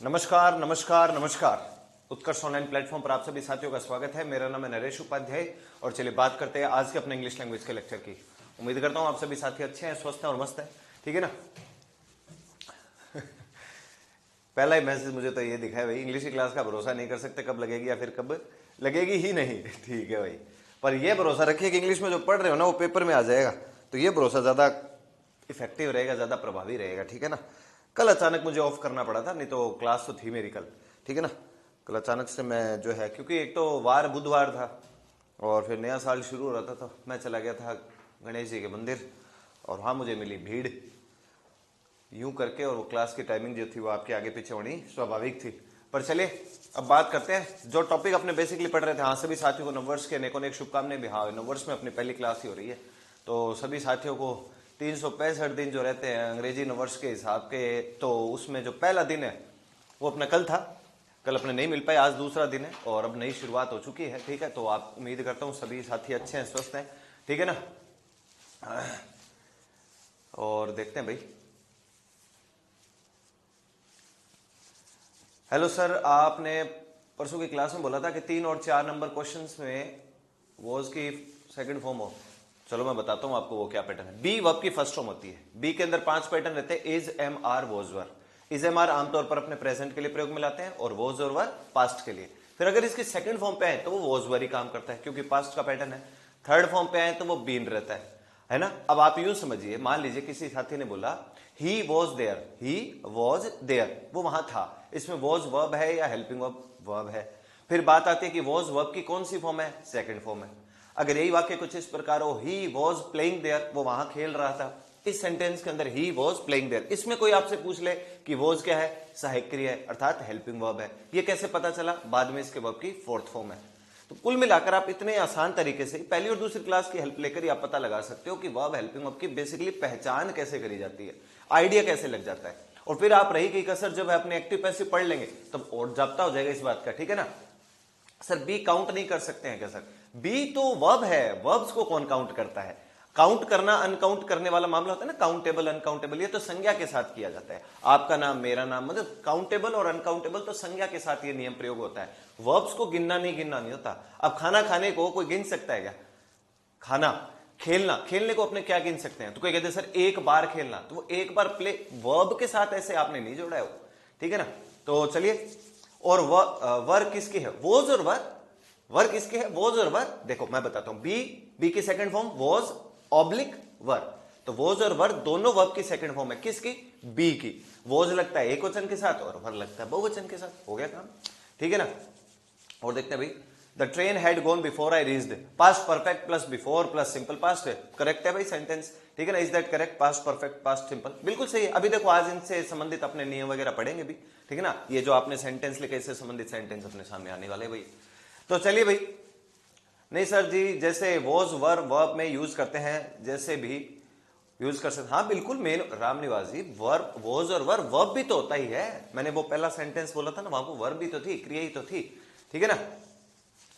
नमस्कार नमस्कार नमस्कार। उत्कर्ष ऑनलाइन प्लेटफॉर्म पर आप सभी साथियों का स्वागत है। मेरा नाम है नरेश उपाध्याय और चलिए बात करते हैं आज के अपने इंग्लिश लैंग्वेज के लेक्चर की। उम्मीद करता हूं आप सभी साथी अच्छे हैं, स्वस्थ हैं और मस्त हैं, ठीक है ना। पहला ही मैसेज मुझे तो ये दिखा है भाई, इंग्लिश की क्लास का भरोसा नहीं कर सकते, कब लगेगी या फिर कब लगेगी ही नहीं। ठीक है भाई, पर यह भरोसा रखिए कि इंग्लिश में जो पढ़ रहे हो ना वो पेपर में आ जाएगा, तो ये भरोसा ज्यादा इफेक्टिव रहेगा, ज्यादा प्रभावी रहेगा, ठीक है ना। कल अचानक मुझे ऑफ करना पड़ा था, नहीं तो क्लास तो थी मेरी कल, ठीक है ना। कल अचानक से मैं जो है, क्योंकि एक तो वार बुधवार था और फिर नया साल शुरू हो रहा था, तो मैं चला गया था गणेश जी के मंदिर और वहां मुझे मिली भीड़ यूं करके, और वो क्लास की टाइमिंग जो थी वो आपके आगे पीछे होनी स्वाभाविक थी। पर चलिए अब बात करते हैं जो टॉपिक अपने बेसिकली पढ़ रहे थे। हाँ, सभी साथियों को नववर्ष के अनेकों अनेक शुभकामनाएं भी। हाँ, नववर्ष में अपनी पहली क्लास ही हो रही है, तो सभी साथियों को 365 दिन जो रहते हैं अंग्रेजी नववर्ष के हिसाब के, तो उसमें जो पहला दिन है वो अपना कल था। कल अपने नहीं मिल पाए, आज दूसरा दिन है और अब नई शुरुआत हो चुकी है, ठीक है। तो आप उम्मीद करता हूँ सभी साथी अच्छे हैं, स्वस्थ हैं, ठीक है ना। और देखते हैं भाई। हेलो सर, आपने परसों की क्लास में बोला था कि 3 और 4 नंबर क्वेश्चंस में वॉज की सेकंड फॉर्म हो। चलो मैं बताता हूं आपको वो क्या पैटर्न है। बी वर्ब की फर्स्ट फॉर्म होती है। बी के अंदर 5 पैटर्न रहते हैं। Is, am, are, was, were. Is, am, are आमतौर पर अपने प्रेजेंट के लिए प्रयोग में लाते हैं और वॉज और वर पास्ट के लिए। फिर अगर इसकी सेकंड फॉर्म पे है तो वो वॉज वर ही काम करता है क्योंकि पास्ट का पैटर्न है। थर्ड फॉर्म पे आए तो वो बीन रहता है ना। अब आप यूं समझिए, मान लीजिए किसी साथी ने बोला he was there, he was there, वो वहां था। इसमें वॉज वर्ब है या हेल्पिंग वर्ब है। फिर बात आती है कि वॉज वर्ब की कौन सी फॉर्म है, सेकंड फॉर्म है। अगर यही वाक्य कुछ इस प्रकार हो, ही वॉज प्लेइंग देयर, वो वहां खेल रहा था। इस सेंटेंस के अंदर ही वॉज प्लेइंग देयर, इसमें कोई आपसे पूछ ले कि वॉज क्या है, सहायक क्रिया है अर्थात हेल्पिंग वर्ब है। ये कैसे पता चला, बाद में इसके वर्ब की फोर्थ फॉर्म है। तो कुल मिलाकर आप इतने आसान तरीके से पहली और दूसरी क्लास की हेल्प लेकर ही आप पता लगा सकते हो कि वर्ब हेल्पिंग वर्ब की बेसिकली पहचान कैसे करी जाती है, आइडिया कैसे लग जाता है। और फिर आप रही गई कसर जब अपने एक्टिव पैसिव पढ़ लेंगे तब और जाप्ता हो जाएगा इस बात का, ठीक है ना। सर बी काउंट नहीं कर सकते हैं क्या सर? बी तो वर्ब है, वर्ब्स को कौन काउंट करता है? काउंट करना अनकाउंट करने वाला मामला होता है ना, काउंटेबल अनकाउंटेबल, ये तो संज्ञा के साथ किया जाता है। आपका नाम मेरा नाम, मतलब काउंटेबल और अनकाउंटेबल तो संज्ञा के साथ ये नियम प्रयोग होता है। वर्ब्स को गिनना नहीं होता। अब खाना खाने को कोई गिन सकता है क्या? खाना, खेलना, खेलने को अपने क्या गिन सकते हैं? तो कोई कहते हैं सर एक बार खेलना, तो वो एक बार प्ले वर्ब के साथ ऐसे आपने नहीं जोड़ा है वो, ठीक है ना। तो चलिए, और वर किसकी है, वॉज और वर। वर किसके है, वॉज और वर। देखो मैं बताता हूं, बी की सेकंड फॉर्म वॉज ऑब्लिक वर, तो वॉज और वर दोनों वर्ब की सेकंड फॉर्म है। किसकी, बी की। वॉज लगता है एक वचन के साथ और वर लगता है बहुवचन के साथ, हो गया काम, ठीक है ना। और देखते हैं भाई, the train had gone before I reached, past perfect plus before plus simple past है, करेक्ट है भाई सेंटेंस, ठीक है ना। Is that correct, past perfect past simple, बिल्कुल सही है। अभी देखो आज इनसे संबंधित अपने नियम वगैरह पढ़ेंगे भी, ठीक है ना। ये जो आपने सेंटेंस लिखे इससे संबंधित सेंटेंस अपने सामने आने वाले भाई। तो चलिए भाई, नहीं सर जी जैसे वॉज वर वर्ब में यूज करते हैं जैसे भी यूज कर सकते, हाँ बिल्कुल। Main Ram Niwas ji, verb was और वर वर्ब भी तो होता ही है। मैंने वो पहला सेंटेंस बोला था ना, वहां को वर्ब भी तो थी, क्रिया ही तो थी, ठीक है ना।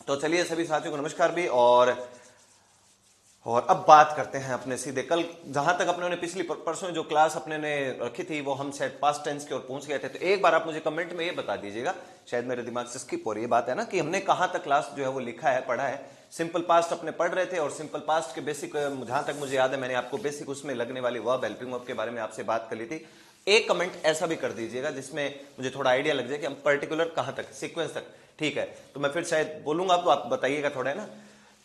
तो चलिए सभी साथियों को नमस्कार भी। और अब बात करते हैं अपने सीधे कल, जहां तक अपने पिछली परसों जो क्लास अपने ने रखी थी वो हम शायद पास्ट टेंस की ओर पहुंच गए थे। तो एक बार आप मुझे कमेंट में ये बता दीजिएगा, शायद मेरे दिमाग से स्किप हो रही है बात है ना, कि हमने कहां तक क्लास जो है वो लिखा है, पढ़ा है। सिंपल पास्ट अपने पढ़ रहे थे और सिंपल पास्ट के बेसिक, जहां तक मुझे याद है मैंने आपको बेसिक उसमें लगने वाली वर्ब हेल्पिंग वर्ब के बारे में आपसे बात कर ली थी। एक कमेंट ऐसा भी कर दीजिएगा जिसमें मुझे थोड़ा आइडिया लग जाए कि हम पर्टिकुलर कहां तक, सीक्वेंस तक, ठीक है। तो मैं फिर शायद बोलूंगा तो आप बताइएगा थोड़ा, है ना।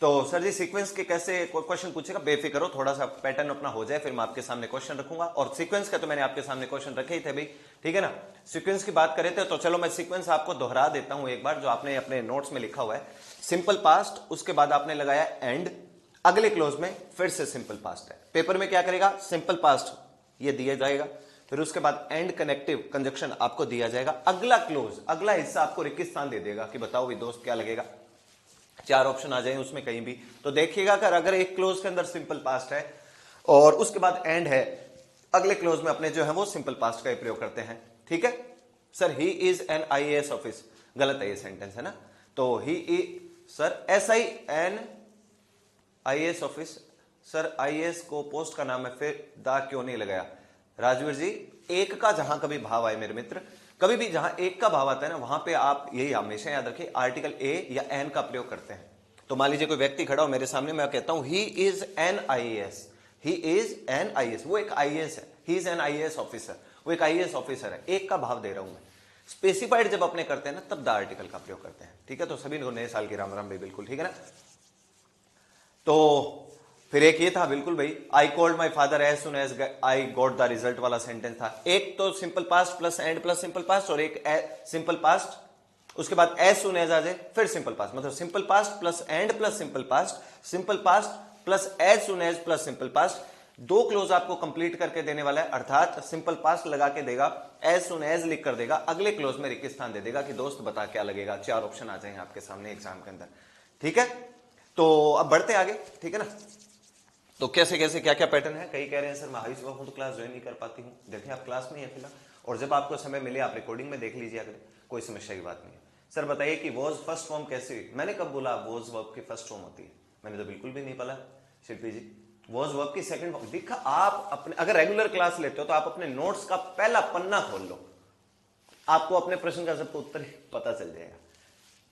तो सर जी सीक्वेंस के कैसे क्वेश्चन पूछेगा, बेफिक्र हो, थोड़ा सा पैटर्न अपना हो जाए फिर मैं आपके सामने क्वेश्चन रखूंगा। और सीक्वेंस का तो मैंने आपके सामने क्वेश्चन रखे ही थे भाई, ठीक है ना। सीक्वेंस की बात करे थे तो चलो मैं सीक्वेंस आपको दोहरा देता हूं एक बार, जो आपने अपने नोट्स में लिखा हुआ है। सिंपल पास्ट, उसके बाद आपने लगाया एंड, अगले क्लोज में फिर से सिंपल पास्ट है। पेपर में क्या करेगा, सिंपल पास्ट ये दिया जाएगा, फिर उसके बाद एंड कनेक्टिव कंजक्शन आपको दिया जाएगा, अगला क्लोज, अगला हिस्सा आपको रेगिस्तान दे देगा कि बताओ भी दोस्त क्या लगेगा। 4 ऑप्शन आ जाए उसमें कहीं भी, तो देखिएगा अगर एक क्लोज के अंदर सिंपल पास्ट है और उसके बाद एंड है, अगले क्लोज में अपने जो है वो सिंपल पास्ट का प्रयोग करते हैं, ठीक है। Sir he is an IAS office, गलत है ये सेंटेंस, है ना। तो he is, sir SIN IAS office, sir IAS को पोस्ट का नाम है, फिर दा क्यों नहीं लगाया? राजवीर जी, एक का जहां कभी भाव आए मेरे मित्र, कभी भी जहां एक का भाव आता है ना, वहां पे आप यही हमेशा याद रखिए, आर्टिकल ए या एन का प्रयोग करते हैं। तो मान लीजिए कोई व्यक्ति खड़ा हो मेरे सामने, मैं कहता हूं he is an IAS, he is an IAS, वो एक आईएएस है, he is an IAS officer, वो एक आईएएस ऑफिसर है, एक का भाव दे रहा हूं मैं। स्पेसिफाइड जब अपने करते हैं ना, तब द आर्टिकल का प्रयोग करते हैं। ठीक है, तो सभी को नए साल की राम राम भाई, बिल्कुल ठीक है ना। तो फिर एक ये था बिल्कुल भाई, I called my father as soon as I got the result वाला सेंटेंस था। एक तो simple past plus and plus simple past, और एक सिंपल पास्ट, उसके बाद एज सुन एज आ जाए, फिर सिंपल पास्ट, मतलब simple past plus and plus simple past, simple past plus as soon as plus simple past. दो क्लोज आपको कंप्लीट करके देने वाला है, अर्थात सिंपल पास्ट लगा के देगा, एज सुन एज लिख कर देगा, अगले क्लोज में रिक्त स्थान दे देगा कि दोस्त बता क्या लगेगा। चार ऑप्शन आ जाएंगे आपके सामने एग्जाम के अंदर। ठीक है, तो अब बढ़ते आगे। ठीक है ना, तो कैसे कैसे क्या क्या पैटर्न है। कई कह रहे हैं सर मैं हाई सुबह हूं तो क्लास ज्वाइन नहीं कर पाती हूं। देखिए आप क्लास में ही है फिलहाल, और जब आपको समय मिले आप रिकॉर्डिंग में देख लीजिए, अगर कोई समस्या की बात नहीं है। सर बताइए कि वॉज फर्स्ट फॉर्म कैसे हुई। मैंने कब बोला वॉज वर्ब की फर्स्ट फॉर्म होती है? मैंने तो बिल्कुल भी नहीं बोला शिल्पी जी। वॉज वर्ब की सेकंड फॉर्म देखा। आप अपने अगर रेगुलर क्लास लेते हो तो आप अपने नोट्स का पहला पन्ना खोल लो, आपको अपने प्रश्न का सबको उत्तर पता चल जाएगा।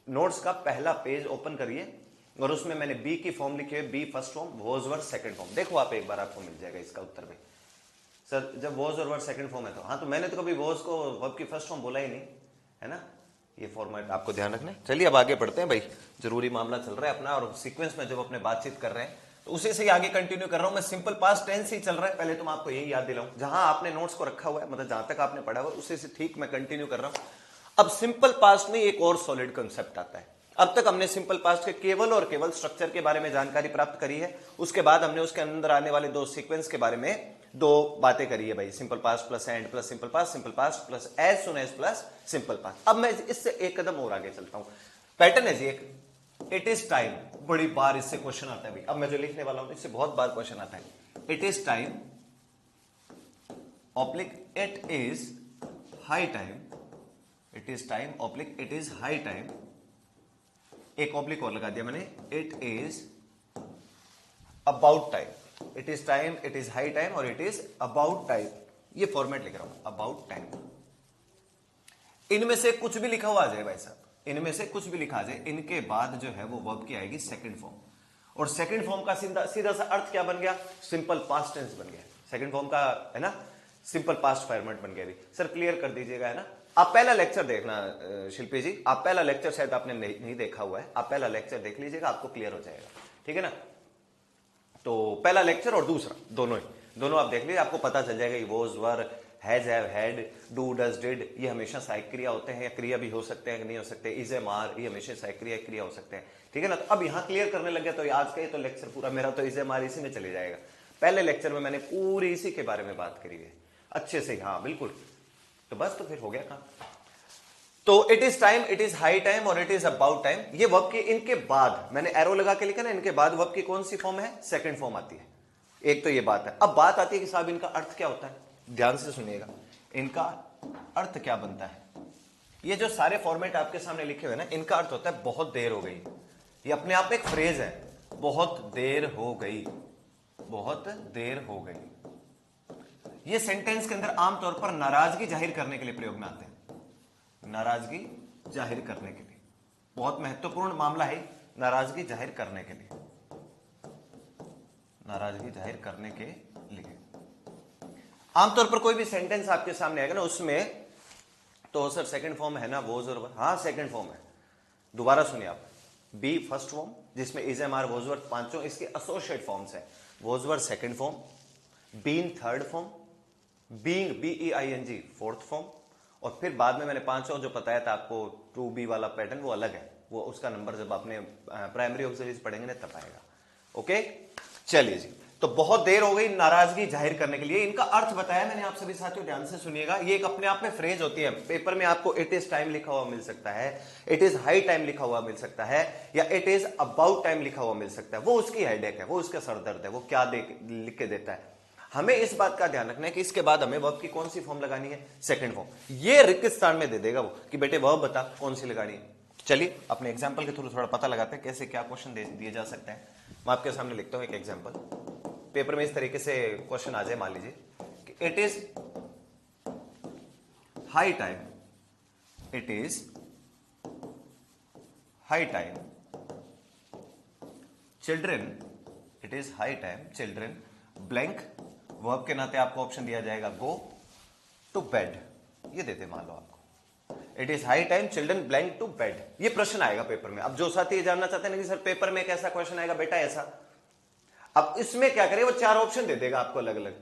नोट्स का पहला पेज ओपन करिए और उसमें मैंने बी की फॉर्म लिखी है, be first form, was verb second form. देखो आप एक बार, आपको मिल जाएगा इसका उत्तर भी। सर जब वॉज और वर्ब सेकंड फॉर्म है तो हाँ, तो मैंने तो कभी वॉज को वर्ब की फर्स्ट फॉर्म बोला ही नहीं है ना। ये फॉर्मेट आपको ध्यान रखना है। चलिए अब आगे बढ़ते हैं भाई, जरूरी मामला चल रहा है अपना, और सीक्वेंस में जब अपने बातचीत कर रहे हैं तो उसी से ही आगे कंटिन्यू कर रहा हूं मैं। सिंपल पास्ट टेंस ही चल रहा है। पहले तो मैं आपको यही याद दिलाऊं, जहां आपने नोट्स को रखा हुआ है, मतलब जहां तक आपने पढ़ा हुआ है उसी से ठीक मैं कंटिन्यू कर रहा हूं। अब सिंपल पास्ट में एक और सॉलिड कंसेप्ट आता है। अब तक हमने सिंपल पास्ट के केवल और केवल स्ट्रक्चर के बारे में जानकारी प्राप्त करी है। उसके बाद हमने उसके अंदर आने वाले दो सीक्वेंस के बारे में दो बातें करी है भाई, simple past plus and plus simple past plus as soon as plus simple past. अब मैं इससे एक कदम और आगे चलता हूं। पैटर्न है जी एक, इट इज टाइम। बड़ी बार इससे क्वेश्चन आता है भाई। अब मैं जो लिखने वाला हूं इससे बहुत बार क्वेश्चन आता है। It is time oblique it is high time, it is time oblique it is high time, एक ऑब्लिक और लगा दिया मैंने, it is about time. It is time, it is high time और इट इज अबाउट टाइम। ये format लिख रहा हूं, अबाउट टाइम। इनमें से कुछ भी लिखा हुआ आ जाए भाई साहब, इनमें से कुछ भी लिखा आ जाए, इनके बाद जो है वो वर्ब की आएगी सेकंड फॉर्म। और सेकंड फॉर्म का सीधा सा अर्थ क्या बन गया? सिंपल पास्ट टेंस बन गया। सेकंड फॉर्म का है ना, सिंपल पास्ट फॉर्मेट बन गया। भी सर क्लियर कर दीजिएगा है ना। आप पहला लेक्चर देखना शिल्पी जी, आप पहला लेक्चर शायद आपने नहीं देखा हुआ है, आप पहला लेक्चर देख लीजिएगा, आपको क्लियर हो जाएगा। ठीक है ना, तो पहला लेक्चर और दूसरा दोनों आप देख लीजिए, आपको पता चल जाएगा कि was were has have had do does did ये हमेशा सहायक क्रिया होते हैं, या क्रिया भी हो सकते हैं कि नहीं हो सकते। इज एम आर ये हमेशा सहायक क्रिया हो सकते हैं। ठीक है ना, तो अब यहां क्लियर करने लग गया तो आज का ये तो लेक्चर पूरा मेरा तो इज एम आर इसी में चले जाएगा। पहले लेक्चर में मैंने पूरी इसी के बारे में बात करी है अच्छे से। हाँ बिल्कुल, तो बस तो फिर हो गया काम। तो it is time, it is high time और इट इज अबाउट टाइम, ये वर्ब के इनके बाद मैंने एरो लगा के लिखा ना, इनके बाद वर्ब की कौन सी फॉर्म है? सेकंड फॉर्म आती है। एक तो ये बात है। अब बात आती है कि साहब इनका अर्थ क्या होता है, ध्यान से सुनिएगा, इनका अर्थ क्या बनता है। ये जो सारे फॉर्मेट आपके सामने लिखे हुए ना, इनका अर्थ होता है बहुत देर हो गई। ये अपने आप में एक फ्रेज है, बहुत देर हो गई, बहुत देर हो गई। ये सेंटेंस के अंदर आमतौर पर नाराजगी जाहिर करने के लिए प्रयोग में आते हैं। नाराजगी जाहिर करने के लिए, बहुत महत्वपूर्ण मामला है नाराजगी जाहिर करने के लिए, नाराजगी जाहिर करने के लिए। आमतौर पर कोई भी सेंटेंस आपके सामने आएगा ना, उसमें तो सर सेकंड फॉर्म है ना वॉज और वर, हाँ सेकंड फॉर्म है। दोबारा सुनिए आप, बी फर्स्ट फॉर्म जिसमें is am are was were पांचों इसके एसोसिएट फॉर्म्स है। Was were second form, been third form, being BEING fourth form, और फिर बाद में मैंने पांचों जो बताया था आपको 2B वाला पैटर्न वो अलग है, वो उसका नंबर जब आपने प्राइमरी ऑक्सिलरीज पढ़ेंगे ना तब आएगा। ओके चलिए जी, तो बहुत देर हो गई नाराजगी जाहिर करने के लिए। इनका अर्थ बताया मैंने, आप सभी साथियों ध्यान से सुनिएगा। ये एक अपने आप में फ्रेज होती है। पेपर में आपको इट इज टाइम लिखा हुआ मिल सकता है, इट इज हाई टाइम लिखा हुआ मिल सकता है, या इट इज अबाउट टाइम लिखा हुआ मिल सकता है। वो उसकी हेडेक है, वो उसका सरदर्द है, वो क्या लिख के देता है। हमें इस बात का ध्यान रखना है कि इसके बाद हमें वर्ब की कौन सी फॉर्म लगानी है? Second form. ये रिक्त स्थान में दे देगा वो कि बेटे वर्ब बता कौन सी लगानी है। चलिए अपने एग्जांपल के थ्रू थोड़ा पता लगाते हैं कैसे क्या क्वेश्चन दिए जा सकते हैं। मैं आपके सामने लिखता हूं एक एग्जांपल। पेपर में इस तरीके से क्वेश्चन आ जाए, मान लीजिए कि it is high time it is high time children, it is high time children blank, verb के नाते आपको ऑप्शन दिया जाएगा गो टू बेड, ये देते मान लो आपको, it is high time children blank to bed, ये प्रश्न आएगा पेपर में। अब जो साथी ये जानना चाहते हैं ना कि सर पेपर में कैसा क्वेश्चन आएगा, बेटा ऐसा, अब इसमें क्या करे, वो 4 ऑप्शन दे देगा आपको अलग अलग,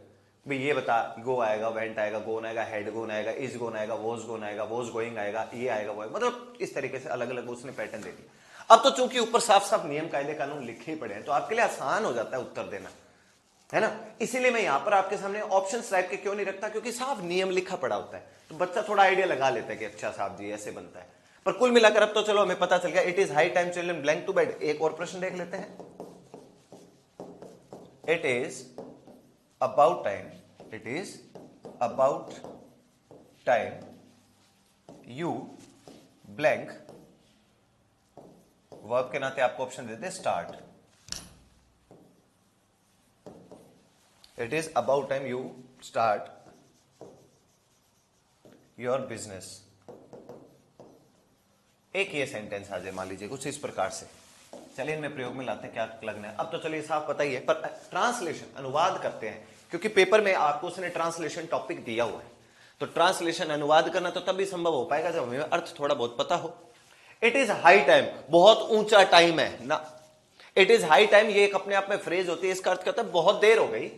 भाई ये बता, गो आएगा, वेंट आएगा, गोन आएगा, हेड गोन आएगा, इज गोन आएगा, वॉज गोन आएगा, वॉज गोइंग आएगा, ये आएगा, वो आएगा, मतलब इस तरीके से अलग अलग उसने पैटर्न दे दिया। अब तो चूंकि ऊपर साफ साफ नियम कायदे कानून लिखे ही पड़े हैं, तो आपके लिए आसान हो जाता है उत्तर देना, है ना। इसीलिए मैं यहां पर आपके सामने ऑप्शन टाइप के क्यों नहीं रखता, क्योंकि साफ नियम लिखा पड़ा होता है, तो बच्चा थोड़ा आइडिया लगा लेता है कि अच्छा साहब जी ऐसे बनता है। पर कुल मिलाकर अब तो चलो हमें पता चल गया, it is high time children blank to bed. एक और प्रश्न देख लेते हैं, it is about time, it is about time you blank, verb के नाते आपको ऑप्शन देते हैं start, it is about time you start your business. एक ये सेंटेंस आ जाए मान लीजिए कुछ इस प्रकार से, चलिए इनमें प्रयोग में लाते हैं क्या लगना है। अब तो चलिए साफ पता ही है, पर ट्रांसलेशन अनुवाद करते हैं, क्योंकि पेपर में आपको उसने ट्रांसलेशन टॉपिक दिया हुआ है, तो ट्रांसलेशन अनुवाद करना तो तभी संभव हो पाएगा जब हमें अर्थ थोड़ा बहुत पता हो। इट इज हाई टाइम, बहुत ऊंचा टाइम है ना, इट इज हाई टाइम ये एक अपने आप में फ्रेज होती है, इसका अर्थ कहता है बहुत देर हो गई।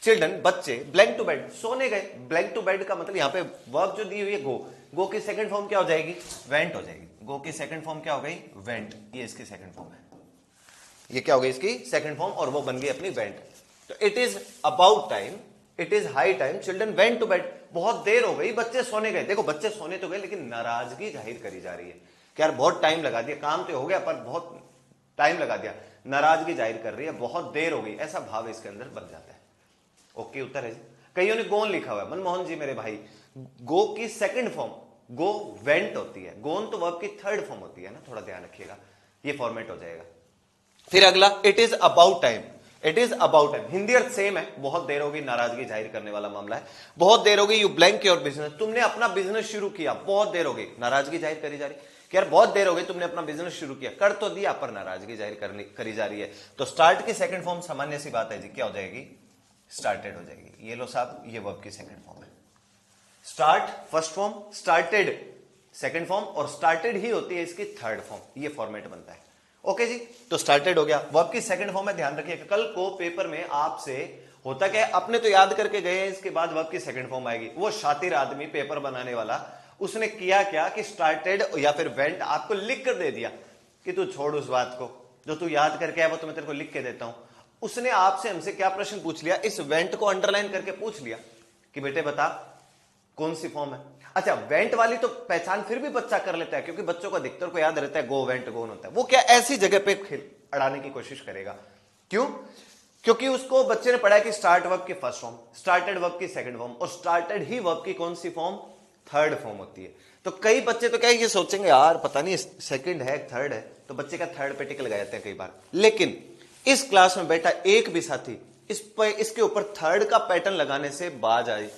चिल्ड्रन बच्चे, ब्लैंक टू बेड सोने गए, ब्लैंक टू बेड का मतलब यहां पे वर्ब जो दी हुई है गो, गो की सेकंड फॉर्म क्या हो जाएगी, वेंट हो जाएगी, गो की सेकंड फॉर्म क्या हो गई, वेंट, ये इसकी सेकंड फॉर्म है, ये क्या हो गई इसकी सेकंड फॉर्म, और वो बन गई अपनी वेंट। तो it is about time, it is high time children went to bed, बहुत देर हो गई बच्चे सोने गए। देखो बच्चे सोने तो गए, लेकिन नाराजगी जाहिर करी जा रही है कि यार बहुत टाइम लगा दिया, काम तो हो गया पर बहुत टाइम लगा दिया, नाराजगी जाहिर कर रही है, बहुत देर हो गई, ऐसा भाव इसके अंदर बन जाता है। ओके उत्तर है जी। कईयों ने गोन लिखा हुआ है, मनमोहन जी मेरे भाई, गो की सेकंड फॉर्म गो वेंट होती है, गोन तो वर्ब की थर्ड फॉर्म होती है ना, थोड़ा ध्यान रखिएगा, ये फॉर्मेट हो जाएगा। फिर अगला, it is about time, it is about time, Hindi earth same है, बहुत देर होगी, नाराजगी जाहिर करने वाला मामला है, बहुत देर होगी, यू ब्लैंक योर बिजनेस, तुमने अपना बिजनेस शुरू किया, बहुत देर हो गई, नाराजगी जाहिर करी जा रही कि यार बहुत देर हो गई तुमने अपना बिजनेस शुरू किया, कर तो दिया पर नाराजगी जाहिर करी जा रही है। तो स्टार्ट की सेकंड फॉर्म सामान्य सी बात है जी, क्या हो जाएगी, स्टार्टेड हो जाएगी। ये लो साहब, ये वर्ब की सेकंड फॉर्म है, start first form, started second form, और स्टार्टेड ही होती है इसकी थर्ड फॉर्म, ये फॉर्मेट बनता है। ओके जी, तो स्टार्टेड हो गया, वर्ब की सेकंड फॉर्म है। ध्यान रखिए कल को पेपर में आपसे होता क्या है, अपने तो याद करके गए हैं, इसके बाद वर्ब की सेकंड फॉर्म आएगी। वो शातिर आदमी पेपर बनाने वाला, उसने किया क्या कि स्टार्टेड या फिर वेंट आपको लिख कर दे दिया कि तू छोड़ उस बात को, जो तू याद करके आया वो तो मैं तेरे को लिख के देता हूं। उसने आपसे हमसे क्या प्रश्न पूछ लिया, इस वेंट को अंडरलाइन करके पूछ लिया कि बेटे बता कौन सी फॉर्म है। अच्छा, वेंट वाली तो पहचान फिर भी बच्चा कर लेता है, क्योंकि बच्चों को अधिकतर को याद रहता है गो वेंट गोन होता है, वो क्या ऐसी जगह पे अड़ाने की कोशिश करेगा। क्यों? क्योंकि उसको बच्चे ने पढ़ा कि स्टार्ट वर्ब की फर्स्ट फॉर्म, स्टार्टेड वर्ब की सेकंड फॉर्म, और स्टार्टेड ही वर्ब की कौन सी फॉर्म, थर्ड फॉर्म होती है। तो कई बच्चे तो क्या ये सोचेंगे यार पता नहीं सेकंड है थर्ड है, तो बच्चे का थर्ड पे टिक लगा जाते हैं कई बार। लेकिन इस क्लास में बेटा एक भी साथी इसके ऊपर थर्ड का पैटर्न लगाने से बाज आए,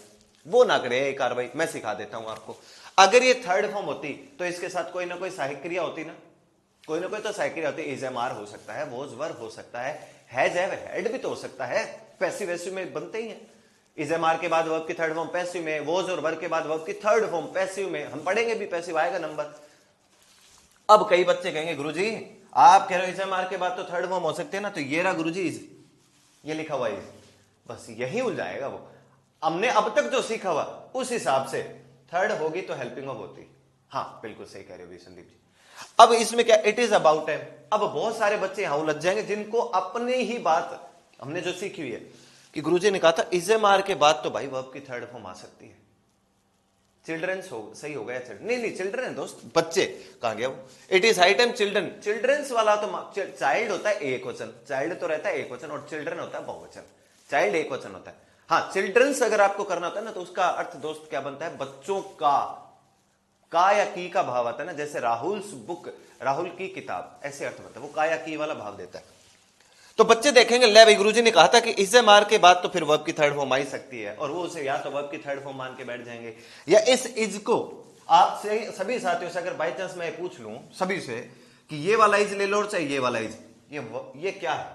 वो ना करे ये कार्रवाई, मैं सिखा देता हूं आपको। अगर ये थर्ड फॉर्म होती तो इसके साथ कोई ना कोई सहायक क्रिया होती ना, कोई ना कोई तो सहायक क्रिया होती, इज एम आर हो सकता है, वॉज वर हो सकता है, हैज हैव हैड भी तो हो सकता है, पैसिव वैसिव में बनते ही है। इज एम आर के बाद वर्ब की थर्ड फॉर्म पैसिव में, वॉज और वर के बाद वर्ब की थर्ड फॉर्म पैसिव में, हम पढ़ेंगे भी पैसिव आएगा नंबर। अब कई बच्चे कहेंगे गुरुजी आप कह रहे हो इज एम आर के बाद तो थर्ड फॉर्म हो सकते हैं ना, तो ये रहा गुरुजी इज, ये लिखा हुआ इज, बस यही उलझाएगा वो। हमने अब तक जो सीखा हुआ उस हिसाब से थर्ड होगी तो हेल्पिंग ऑफ होती। हाँ बिल्कुल सही कह रहे हो संदीप जी। अब इसमें क्या, इट इज अबाउट टाइम। अब बहुत सारे बच्चे यहां उलझ जाएंगे जिनको अपनी ही बात हमने जो सीखी हुई है कि गुरुजी ने कहा था इज एम आर के बाद तो भाई वर्ब की थर्ड फॉर्म आ सकती है। चिल्ड्रंस हो सही हो गया, नहीं नहीं चिल्ड्रन दोस्त, बच्चे कहां गया वो। It is high time children, childrens वाला तो चाइल्ड होता है एक वचन, चाइल्ड तो रहता है एक वचन, और चिल्ड्रन होता है बहुवचन, चाइल्ड एक वचन होता है। हाँ चिल्ड्रंस अगर आपको करना होता है ना तो उसका अर्थ दोस्त क्या बनता है, बच्चों का या की का भाव आता है ना, जैसे राहुल्स बुक, राहुल की किताब, ऐसे अर्थ बनता है, वो का या की वाला भाव देता है। तो बच्चे देखेंगे ले भाई गुरुजी ने कहा था कि इस मार के बाद तो फिर वर्ब की थर्ड फॉर्म आ ही सकती है, और वो उसे या तो वर्ब की थर्ड फॉर्म मान के बैठ जाएंगे, या इस इज को आपसे सभी साथियों से अगर बाई चांस मैं पूछ लूं सभी से कि ये वाला इज ले लो और चाहे ये वाला इज, ये क्या है,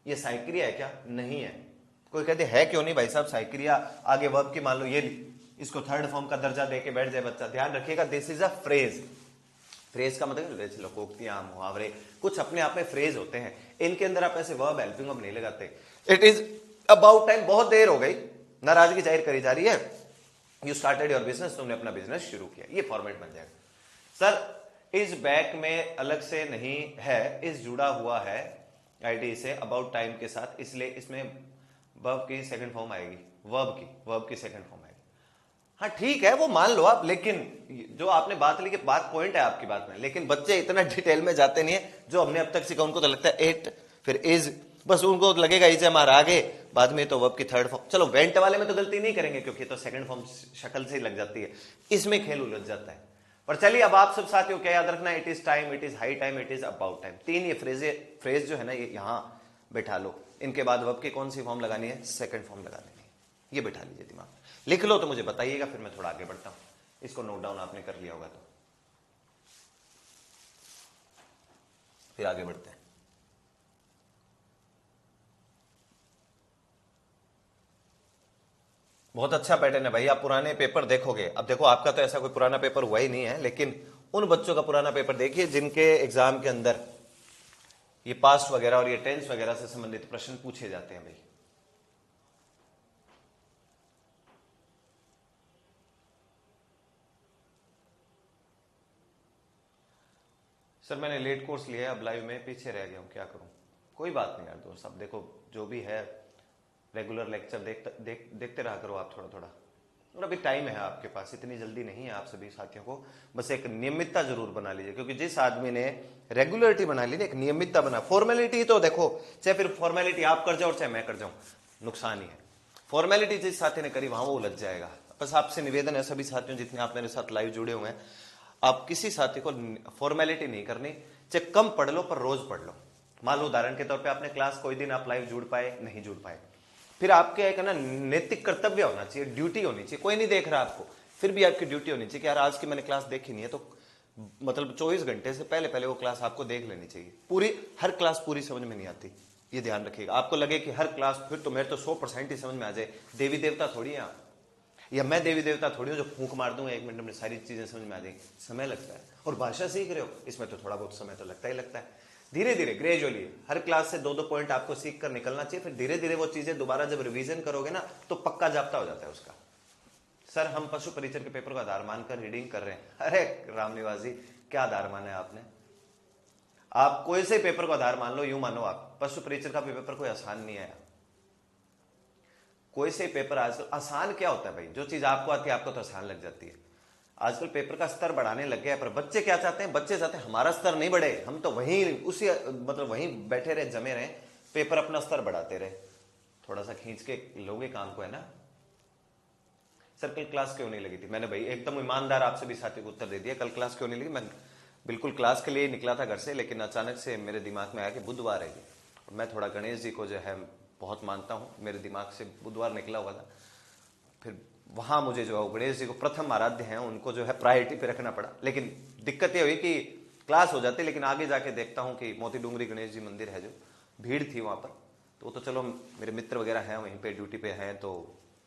ये साइक्रिया है क्या? नहीं है। कोई कहते है क्यों नहीं भाई साहब साइक्रिया, आगे वर्ब की मान लो ये, इसको थर्ड फॉर्म का दर्जा देके बैठ जाए बच्चा। ध्यान रखिएगा this is a phrase. Phrase का मतलब लोकोक्तियां, मुहावरे, कुछ अपने आप में फ्रेज होते हैं, इनके अंदर आप ऐसे वर्ब हेल्पिंग वर्ब नहीं लगाते। इट इज अबाउट टाइम, बहुत देर हो गई, नाराजगी जाहिर करी जा रही है, यू स्टार्टेड योर बिजनेस, तुमने अपना बिजनेस शुरू किया, ये फॉर्मेट बन जाएगा। सर इस बैक में अलग से नहीं है, इस जुड़ा हुआ है आईडी से अबाउट टाइम के साथ, इसलिए इसमें वर्ब की सेकंड फॉर्म आएगी, वर्ब की सेकंड फॉर्म आएगी। हाँ ठीक है वो मान लो आप, लेकिन जो आपने बात ली कि बात पॉइंट है आपकी बात में, लेकिन बच्चे इतना डिटेल में जाते नहीं है। जो हमने अब तक सीखा उनको तो लगता है एट फिर इज, बस उनको लगेगा इज हमारा आगे, बाद में तो वर्ब की थर्ड फॉर्म। चलो वेंट वाले में तो गलती नहीं करेंगे क्योंकि तो सेकंड फॉर्म शक्ल से ही लग जाती है, इसमें खेल उलझ जाता है। पर चलिए अब आप सब साथियों क्या याद रखना, it is time, it is high time, it is about time, तीन ये फ्रेज जो है ना ये यहां बैठा लो। इनके बाद वर्ब की कौन सी फॉर्म लगानी है? सेकंड फॉर्म लगानी है, ये बैठा लीजिए दिमाग में, लिख लो तो मुझे बताइएगा, फिर मैं थोड़ा आगे बढ़ता हूं। इसको नोट डाउन आपने कर लिया होगा तो फिर आगे बढ़ते हैं। बहुत अच्छा पैटर्न है भाई, आप पुराने पेपर देखोगे, अब देखो आपका तो ऐसा कोई पुराना पेपर हुआ ही नहीं है, लेकिन उन बच्चों का पुराना पेपर देखिए जिनके एग्जाम के अंदर ये पास्ट वगैरह और ये टेंस वगैरह से संबंधित प्रश्न पूछे जाते हैं भाई। सर मैंने लेट कोर्स लिया है, अब लाइव में पीछे रह गया हूं, क्या करूं? कोई बात नहीं यार दोस्त, अब देखो जो भी है रेगुलर लेक्चर देखते रहा करो आप थोड़ा थोड़ा, और अभी टाइम है आपके पास, इतनी जल्दी नहीं है आप सभी साथियों को, बस एक नियमितता जरूर बना लीजिए, क्योंकि जिस आदमी ने रेगुलरिटी बना ली, एक नियमितता बना, फॉर्मेलिटी तो देखो चाहे फिर फॉर्मेलिटी आप कर जाओ और चाहे मैं कर जाऊं, नुकसान ही है। फॉर्मेलिटी जिस साथी ने करी वहां वो उलझ जाएगा। बस आपसे निवेदन है सभी साथियों, जितने आप मेरे साथ लाइव जुड़े हुए हैं, आप किसी साथी को फॉर्मेलिटी नहीं करनी, चाहे कम पढ़ लो पर रोज पढ़ लो। मान लो उदाहरण के तौर पे आपने क्लास कोई दिन आप लाइव जुड़ पाए, नहीं जुड़ पाए, फिर आपके एक ना नैतिक कर्तव्य होना चाहिए, ड्यूटी होनी चाहिए, कोई नहीं देख रहा आपको, फिर भी आपकी ड्यूटी होनी चाहिए कि यार आज की मैंने क्लास देखी नहीं है, तो मतलब 24 घंटे से पहले पहले वो क्लास आपको देख लेनी चाहिए। पूरी हर क्लास पूरी समझ में नहीं आती, ये ध्यान रखिएगा। आपको लगे कि हर क्लास फिर तो मेरे तो 100% ही समझ में आ जाए, देवी देवता थोड़ी है आप, या मैं देवी देवता थोड़ी हूं जो फूंक मार दूंगा 1 मिनट में सारी चीजें समझ में आ जाएगी, समय लगता है। और भाषा सीख रहे हो इसमें तो थोड़ा बहुत समय तो लगता ही लगता है। धीरे धीरे ग्रेजुअली हर क्लास से 2-2 पॉइंट आपको सीख कर निकलना चाहिए, फिर धीरे धीरे वो चीजें दोबारा जब रिवीजन करोगे ना तो पक्का जाप्ता हो जाता है उसका। सर हम पशु परिचर के पेपर को आधार मानकर रीडिंग कर रहे हैं, अरे राम निवासी क्या आधार माना है आपने? आप कोई से पेपर को आधार मान लो, यूं मानो आप पशु परिचर का पेपर कोई आसान नहीं है, कोई से पेपर आजकल आसान क्या होता है भाई, जो चीज आपको आती है आपको तो आसान लग जाती है। आजकल पेपर का स्तर बढ़ाने लग गया है, पर बच्चे क्या चाहते हैं? बच्चे चाहते हैं हमारा स्तर नहीं बढ़े, हम तो वहीं उसी मतलब वहीं बैठे रहे, जमे रहे, पेपर अपना स्तर बढ़ाते रहे। थोड़ा सा खींच के लोगे काम को, है ना। सर कल क्लास क्यों नहीं लगी थी? मैंने भाई एकदम ईमानदार आप सभी साथियों को उत्तर दे दिया, कल क्लास क्यों नहीं लगी। मैं बिल्कुल क्लास के लिए निकला था घर से, लेकिन अचानक से मेरे दिमाग में आया कि बुधवार है, मैं थोड़ा गणेश जी को जो है बहुत मानता हूँ, मेरे दिमाग से बुधवार निकला हुआ था, फिर वहां मुझे जो गणेश जी को प्रथम आराध्य हैं उनको जो है प्रायोरिटी पे रखना पड़ा। लेकिन दिक्कत ये हुई कि क्लास हो जाती, लेकिन आगे जाके देखता हूं कि मोती डूंगरी गणेश जी मंदिर है, जो भीड़ थी वहां पर, तो चलो मेरे मित्र वगैरह हैं वहीं पे ड्यूटी पे हैं, तो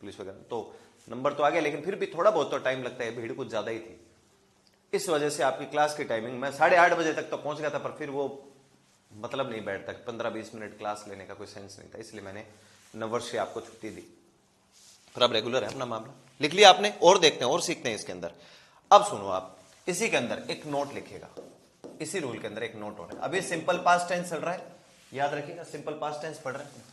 पुलिस वगैरह, तो नंबर तो आ गया, लेकिन फिर भी थोड़ा बहुत तो टाइम लगता है, भीड़ कुछ ज्यादा ही थी। इस वजह से आपकी क्लास की टाइमिंग मैं 8:30 बजे तक तो पहुंच गया था, पर फिर वो मतलब नहीं बैठता, 15-20 मिनट क्लास लेने का कोई सेंस नहीं था, इसलिए मैंने नववर्ष से आपको छुट्टी दी। फिर अब रेगुलर है अपना मामला, लिख लिया आपने, और देखते हैं और सीखते हैं इसके अंदर। अब सुनो आप, इसी के अंदर एक नोट लिखिएगा, इसी रूल के अंदर एक नोट हो रहा है। अब ये सिंपल पास्ट टेंस चल रहा है, याद रखिएगा सिंपल पास्ट टेंस पढ़ रहे हैं।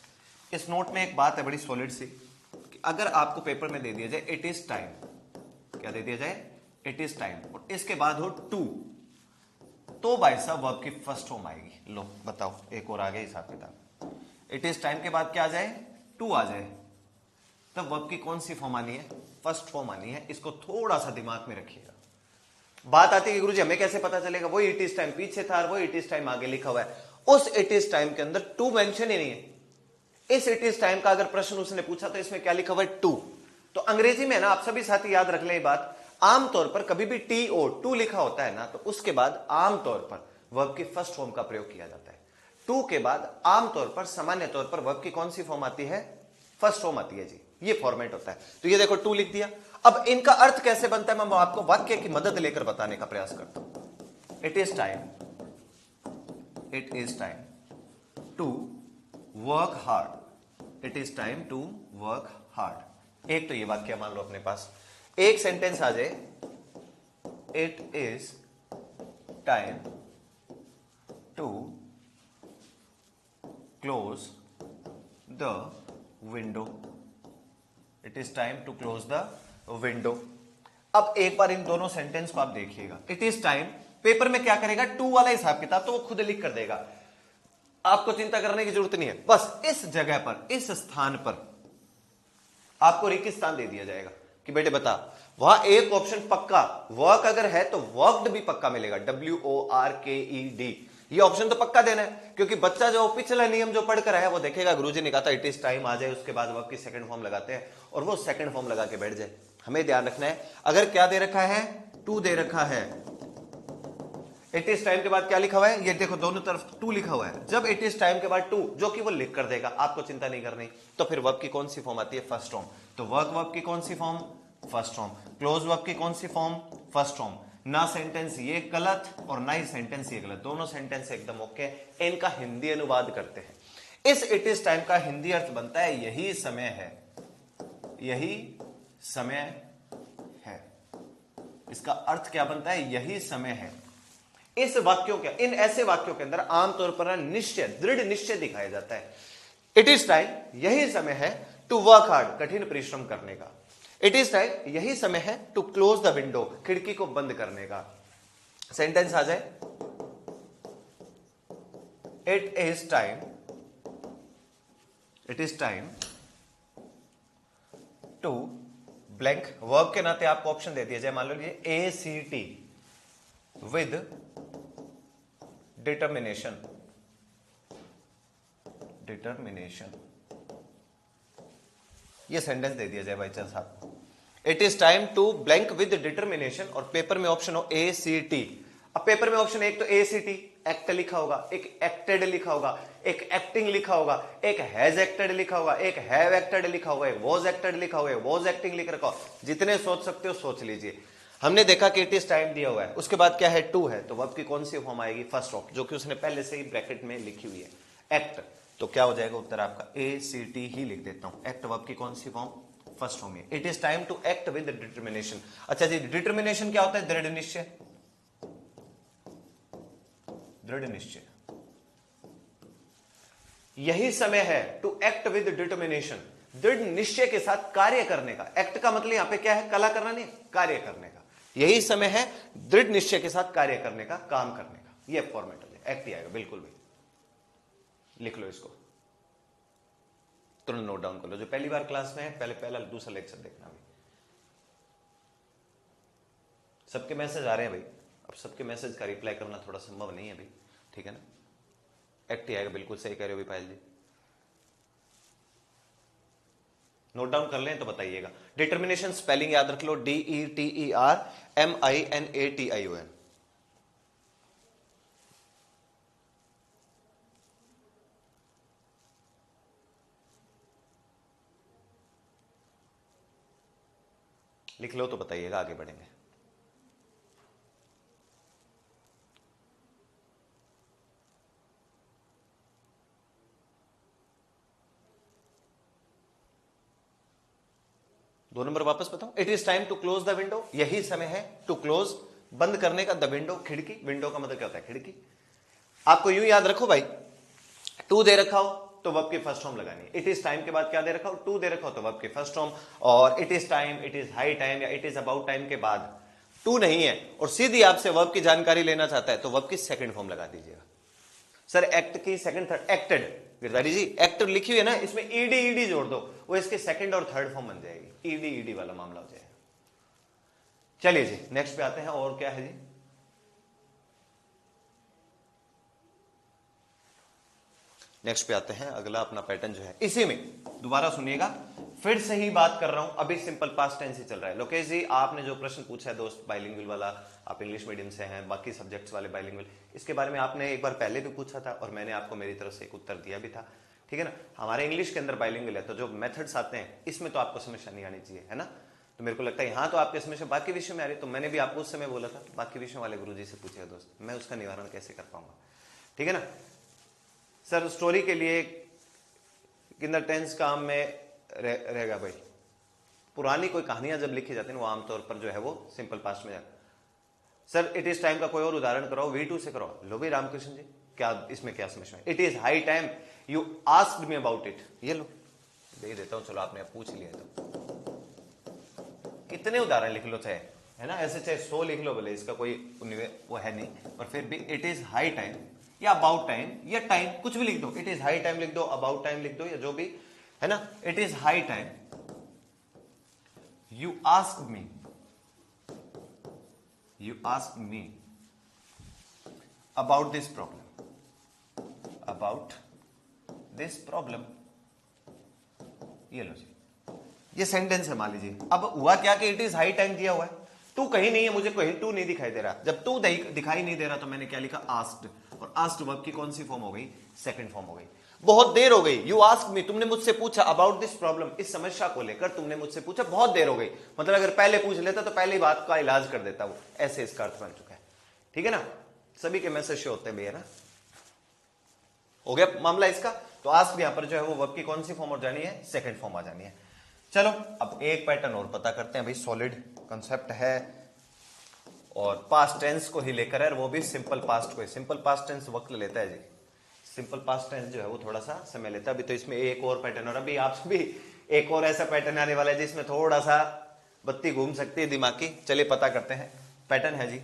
इस नोट में एक बात है बड़ी सॉलिड सी, कि अगर आपको पेपर में दे दिया जाए इट इज टाइम, क्या दे दिया जाए? इट इज टाइम, और इसके बाद हो टू, तो भाई साहब वर्ब की फर्स्ट फॉर्म आएगी। लो बताओ, एक और आ गया हिसाब किताब। इट इज टाइम के बाद क्या आ जाए? टू आ जाए, तब वर्ब की कौन सी फॉर्म आनी है? फर्स्ट फॉर्म आनी है। इसको थोड़ा सा दिमाग में रखिएगा। बात आती है कि गुरुजी हमें कैसे पता चलेगा? वही इट इज टाइम पीछे था और वही इट इज टाइम आगे लिखा हुआ है, उस इट इज टाइम के अंदर टू मेंशन ही नहीं है। इस इट इज टाइम का अगर प्रश्न उसने पूछा तो इसमें क्या लिखा हुआ है? टू। तो अंग्रेजी में ना आप सभी साथी याद रख लें ये बात, आमतौर पर कभी भी टी ओ टू लिखा होता है ना, तो उसके बाद आमतौर पर वर्ब की फर्स्ट फॉर्म का प्रयोग किया जाता है। टू के बाद आमतौर पर सामान्य तौर पर वर्ब की कौन सी फॉर्म आती है? फर्स्ट फॉर्म आती है जी। ये फॉर्मेट होता है। तो ये देखो टू लिख दिया। अब इनका अर्थ कैसे बनता है मैं आपको वाक्य की मदद लेकर बताने का प्रयास करता हूं। It is time to work hard. It is time to work hard. एक तो ये वाक्य मान लो अपने पास, एक सेंटेंस आ जाए, it is time to close the window. It is time to close the window. अब एक बार इन दोनों सेंटेंस को आप देखिएगा। इट इज टाइम पेपर में क्या करेगा, टू वाला हिसाब किताब तो वो खुद लिख कर देगा, आपको चिंता करने की जरूरत नहीं है। बस इस जगह पर, इस स्थान पर आपको रिक्त स्थान दे दिया जाएगा कि बेटे बता, वहां एक ऑप्शन पक्का वर्क अगर है तो वर्कड भी पक्का मिलेगा, WORKED। ये ऑप्शन तो पक्का देना है, क्योंकि बच्चा जो पिछला नियम जो पढ़कर आया वो देखेगा गुरुजी ने कहा था इट इज टाइम आ जाए, उसके बाद वर्ब की सेकंड फॉर्म लगाते हैं और वो सेकंड फॉर्म लगा के बैठ जाए। हमें ध्यान रखना है, अगर क्या दे रखा है, टू दे रखा है, इट इज टाइम के बाद क्या लिखा हुआ है, ये देखो दोनों तरफ टू लिखा हुआ है। जब इट इज टाइम के बाद टू, जो कि वो लिख कर देगा, आपको चिंता नहीं करनी, तो फिर वर्ब की कौन सी फॉर्म आती है? First form. तो वर्ब की कौन सी form? First form. Close verb की कौन सी फॉर्म? First form. ना सेंटेंस ये गलत और ना ही सेंटेंस ये गलत, दोनों सेंटेंस एकदम ओके। इनका हिंदी अनुवाद करते हैं। इस इट इज टाइम का हिंदी अर्थ बनता है यही समय है, यही समय है। इसका अर्थ क्या बनता है? यही समय है। इस वाक्यों के, इन ऐसे वाक्यों के अंदर आमतौर पर निश्चय, दृढ़ निश्चय दिखाया जाता है। इट इज टाइम यही समय है टू वर्क हार्ड, कठिन परिश्रम करने का। इट इज टाइम यही समय है टू क्लोज द विंडो, खिड़की को बंद करने का। सेंटेंस आ जाए, it is time to blank. Verb के नाते आपको ऑप्शन दे दिया जाए, मान लो ACT विद डिटर्मिनेशन। ये सेंटेंस दे दिया जाए बाई चांस आपको, it is time to blank with determination, और पेपर में ऑप्शन हो ACT। अब पेपर में ऑप्शन एक तो ACT एक्ट लिखा होगा, एक एक्टेड लिखा होगा, एक एक्टिंग लिखा होगा, एक हैज एक्टेड लिखा होगा, एक हैव एक्टेड लिखा हुआ है, वॉज एक्टेड लिखा हुआ है, वॉज एक्टिंग लिख रखा हो। जितने सोच सकते हो सोच लीजिए। हमने देखा कि इट इज टाइम दिया हुआ है, उसके बाद क्या है, टू है, तो वर्ब की कौन सी फॉर्म आएगी? फर्स्ट फॉर्म, जो कि उसने पहले से ही ब्रैकेट में लिखी हुई है, एक्ट। तो क्या हो जाएगा उत्तर आपका? ACT ही लिख देता हूं। एक्ट वर्ब की कौन सी फॉर्म? फर्स्ट फॉर्म है। It is time to act with determination. अच्छा जी, डिटर्मिनेशन क्या होता है? दृढ़ निश्चय। दृढ़ निश्चय, यही समय है टू एक्ट विद डिटर्मिनेशन, दृढ़ निश्चय के साथ कार्य करने का। एक्ट का मतलब यहां पे क्या है? कला करना नहीं, कार्य करने का। यही समय है दृढ़ निश्चय के साथ कार्य करने का, काम करने का। यह फॉर्मेट है, एक्ट ही आएगा बिल्कुल भी। लिख लो इसको, तुरंत नोट डाउन कर लो। जो पहली बार क्लास में है, पहला दूसरा लेक्चर देखना भी। सबके मैसेज आ रहे हैं भाई, अब सबके मैसेज का रिप्लाई करना थोड़ा संभव नहीं है भाई, ठीक है ना? एक्ट ही आएगा, बिल्कुल सही कह रहे हो भी पायल जी। नोट डाउन कर लें तो बताइएगा। डिटर्मिनेशन स्पेलिंग याद रख लो, DETERMINATION। लिख लो तो बताइएगा, आगे बढ़ेंगे। दो नंबर वापस बताओ। It is time to close the window, यही समय है टू क्लोज, बंद करने का, द विंडो, खिड़की। विंडो का मतलब क्या होता है? खिड़की। आपको यूं याद रखो भाई, टू दे रखा हो तो वर्ब की फर्स्ट फॉर्म लगानी है। इट इज टाइम के बाद क्या दे रखा हो? टू दे रखा हो तो वर्ब की फर्स्ट फॉर्म। और it is time, it is high time या इट इज अबाउट टाइम के बाद टू नहीं है और सीधी आपसे वर्ब की जानकारी लेना चाहता है तो वर्ब की सेकंड फॉर्म लगा दीजिएगा। सर एक्ट की सेकंड, थर्ड, एक्टेड, गिरधारी जी एक्टेड लिखी हुई है ना, इसमें ईडी जोड़ दो, वो इसके सेकंड और थर्ड फॉर्म बन जाएगी। ईडी वाला मामला हो जाएगा। चलिए जी नेक्स्ट पे आते हैं। और क्या है जी? नेक्स्ट पे आते हैं। अगला अपना पैटर्न जो है, इसी में दोबारा सुनिएगा, फिर से ही बात कर रहा हूं, अभी सिंपल पास्ट टेंस ही चल रहा है। लोकेश जी आपने जो प्रश्न पूछा है दोस्त बाइलिंगुअल वाला, आप इंग्लिश मीडियम से हैं, बाकी सब्जेक्ट्स वाले बाइलिंगुअल, इसके बारे में आपने एक बार पहले भी पूछा था और मैंने आपको मेरी तरफ से एक उत्तर दिया भी था, ठीक है ना। हमारे इंग्लिश के अंदर बाइलिंगुअल है, तो जो मेथड्स आते हैं इसमें तो आपको समस्या नहीं आनी चाहिए, है ना। तो मेरे को लगता है यहाँ तो आपके समस्या बाकी विषय में आ रही, तो मैंने भी आपको उस समय बोला था बाकी विषयों वाले गुरुजी से पूछिए दोस्त, मैं उसका निवारण कैसे कर पाऊंगा, ठीक है ना। सर स्टोरी के लिए किंडर टेंस काम में रहेगा भाई, पुरानी कोई कहानियां जब लिखी जाती है वो आमतौर पर जो है वो सिंपल पास्ट में जाता। सर इट इज टाइम का कोई और उदाहरण कराओ, V2 से कराओ। लो भाई रामकृष्ण जी, क्या इसमें क्या समझ में, it is high time you asked me about it, ये लो दे देता हूं, चलो आपने पूछ लिया तो कितने उदाहरण लिख लो चाहे, है ना, ऐसे चाहे 100 लिख लो बोले, इसका कोई वो है नहीं, पर फिर भी इट इज हाई टाइम या अबाउट टाइम या टाइम कुछ भी लिख दो, इट इज हाई टाइम लिख दो, अबाउट टाइम लिख दो, या जो भी है ना, it is high time you asked me about this problem, ये लो जी, ये सेंटेंस है मान लीजिए। अब हुआ क्या कि इट इज हाई टाइम दिया हुआ है, तू कहीं नहीं है, मुझे कहीं टू नहीं दिखाई दे रहा, जब तू दिखाई नहीं दे रहा तो मैंने क्या लिखा, आस्क्ड, और आस्क्ड वर्ब की कौन सी फॉर्म हो गई, सेकंड फॉर्म हो गई। बहुत देर हो गई, यू आस्क्ड मी, तुमने मुझसे पूछा अबाउट दिस प्रॉब्लम, इस समस्या को लेकर तुमने मुझसे पूछा, बहुत देर हो गई, मतलब अगर पहले पूछ लेता तो पहले ही बात का इलाज कर देता वो, ऐसे इसका अर्थ बन चुका है, ठीक है ना। सभी के मैसेज होते हैं भैया ना, हो गया मामला इसका। तो आस्क्ड यहां पर जो है वो वर्ब की कौन सी फॉर्म हो जानी है, सेकंड फॉर्म आ जानी है। चलो अब एक पैटर्न और पता करते हैं भाई, सॉलिड कंसेप्ट है और पास्ट टेंस को ही लेकर है, वो भी सिंपल पास्ट को। सिंपल पास्ट टेंस वक्त लेता है जी, सिंपल पास्ट टेंस जो है वो थोड़ा सा समय लेता है। अभी तो इसमें एक और पैटर्न, और अभी आपसे भी एक और ऐसा पैटर्न आने वाला है जिसमें थोड़ा सा बत्ती घूम सकती है दिमाग की। चलिए पता करते हैं, पैटर्न है जी,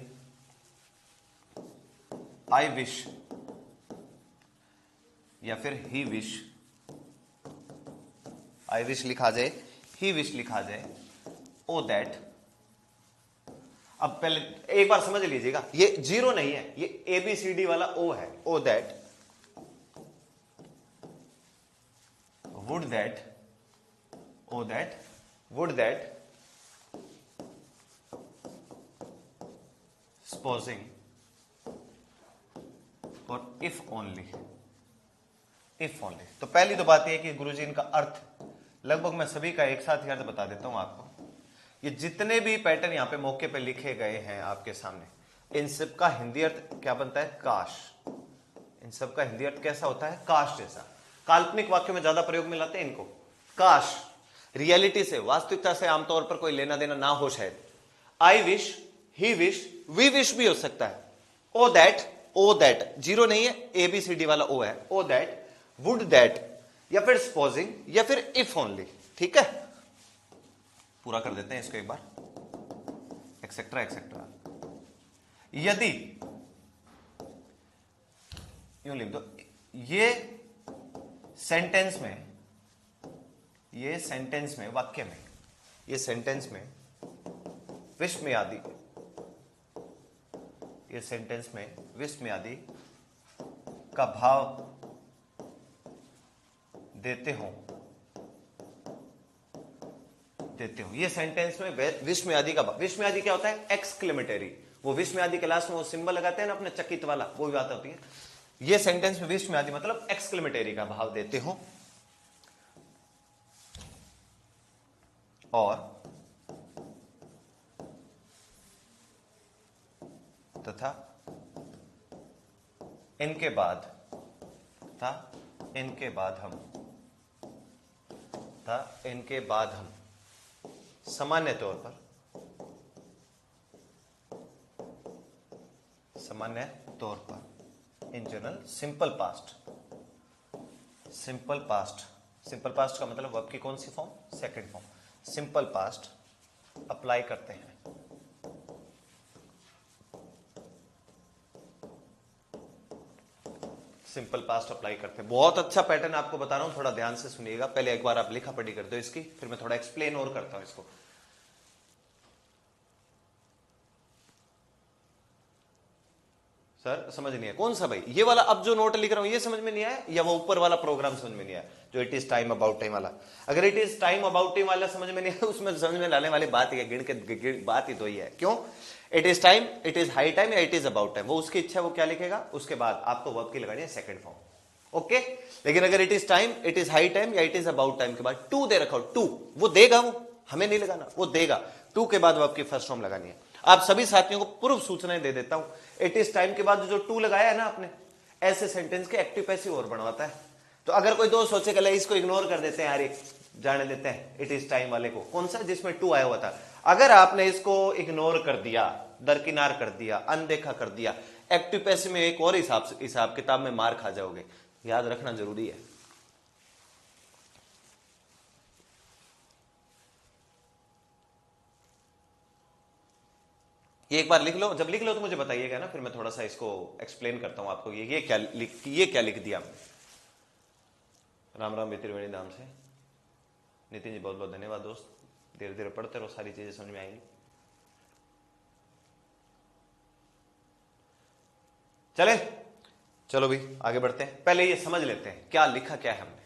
आई विश या फिर ही विश, आई विश लिखा जाए, ही विश लिखा जाए, ओ दैट। अब पहले एक बार समझ लीजिएगा, ये जीरो नहीं है, ये ABCD वाला ओ है, O that, would that, O that, would that, supposing, और इफ ओनली, इफ ओनली। तो पहली तो बात यह कि गुरुजी इनका अर्थ लगभग मैं सभी का एक साथ ही अर्थ बता देता हूं आपको। ये जितने भी पैटर्न यहां पे मौके पे लिखे गए हैं आपके सामने, इन सब का हिंदी अर्थ क्या बनता है, काश। इन सब का हिंदी अर्थ कैसा होता है, काश जैसा। काल्पनिक वाक्य में ज्यादा प्रयोग में लाते हैं इनको, काश। रियलिटी से, वास्तविकता से आमतौर पर कोई लेना देना ना हो शायद। I wish, he wish, we wish भी हो सकता है। O that, O that zero नहीं है, ABCD वाला ओ है, ओ दैट, वुड दैट, या फिर सपोजिंग, या फिर इफ ओनली, ठीक है। पूरा कर देते हैं इसको एक बार, एक्सेट्रा एक्सेट्रा। यदि, यूं लिख दो, ये सेंटेंस में, ये सेंटेंस में, वाक्य में, ये सेंटेंस में विस्मयादि, ये सेंटेंस में विस्मयादि का भाव देते हो, देते हो। ये सेंटेंस में विस्मयादि का भाव, विस्मयादि क्या होता है, एक्सक्लेमेटरी, वो विस्मयादि के लास्ट में वो सिंबल लगाते हैं ना अपने चकित वाला, वो भी बात होती है। ये सेंटेंस में विस्मयादि मतलब एक्सक्लेमेटरी का भाव देते हो, और तथा इनके बाद, तथा इनके बाद हम, तथा इनके बाद हम सामान्य तौर पर, सामान्य तौर पर, in general, simple past, simple past, simple past का मतलब वर्ब की कौन सी form, second form, simple past apply करते हैं। सिंपल पास्ट अप्लाई करते हैं। बहुत अच्छा पैटर्न आपको बता रहा हूं, थोड़ा ध्यान से सुनिएगा। पहले एक बार आप लिखा पढ़ी कर दो इसकी, फिर मैं थोड़ा एक्सप्लेन और करता हूं इसको। सर समझ नहीं है कौन सा भाई, ये वाला अब जो नोट लिख रहा हूं ये समझ में नहीं आया, या वो ऊपर वाला प्रोग्राम समझ में नहीं आया जो it is time about time वाला? अगर it is time about time वाला समझ में नहीं आया, उसमें समझ में लाने वाली बात ही है, बात ही तो ही है। क्यों? It is time, it is high time या इट इज अबाउट टाइम, वो उसकी इच्छा, वो क्या लिखेगा, उसके बाद आपको वर्ब की लगानी है सेकंड फॉर्म। ओके, लेकिन अगर it is time, it is high time या इट इज अबाउट टाइम के बाद टू दे रखा हो, टू, वो देगा, वो हमें नहीं लगाना, वो देगा। टू के बाद वर्ब की फर्स्ट फॉर्म लगानी है। आप सभी साथियों को पूर्व सूचनाएं दे देता हूं, इट इज टाइम के बाद जो टू लगाया है ना आपने, ऐसे सेंटेंस के एक्टिव पैसिव और बनवाता है। तो अगर कोई दोस्त सोचे कि इसको इग्नोर कर देते हैं यार, एक जाने देते हैं इट इज टाइम वाले को, कौन सा जिसमें टू आया हुआ था, अगर आपने इसको इग्नोर कर दिया, दरकिनार कर दिया, अनदेखा कर दिया, एक्टिव पैसिव में एक और हिसाब किताब में मार खा जाओगे, याद रखना जरूरी है। ये एक बार लिख लो, जब लिख लो तो मुझे बताइएगा ना, फिर मैं थोड़ा सा इसको एक्सप्लेन करता हूं आपको। ये क्या लिख दिया हमने। राम राम बेतिरवेणी नाम से। नितिन जी बहुत बहुत धन्यवाद दोस्त, धीरे धीरे पढ़ते रहो, सारी चीजें समझ में आएंगी। चले, चलो भी आगे बढ़ते हैं। पहले ये समझ लेते हैं क्या लिखा क्या है हमने।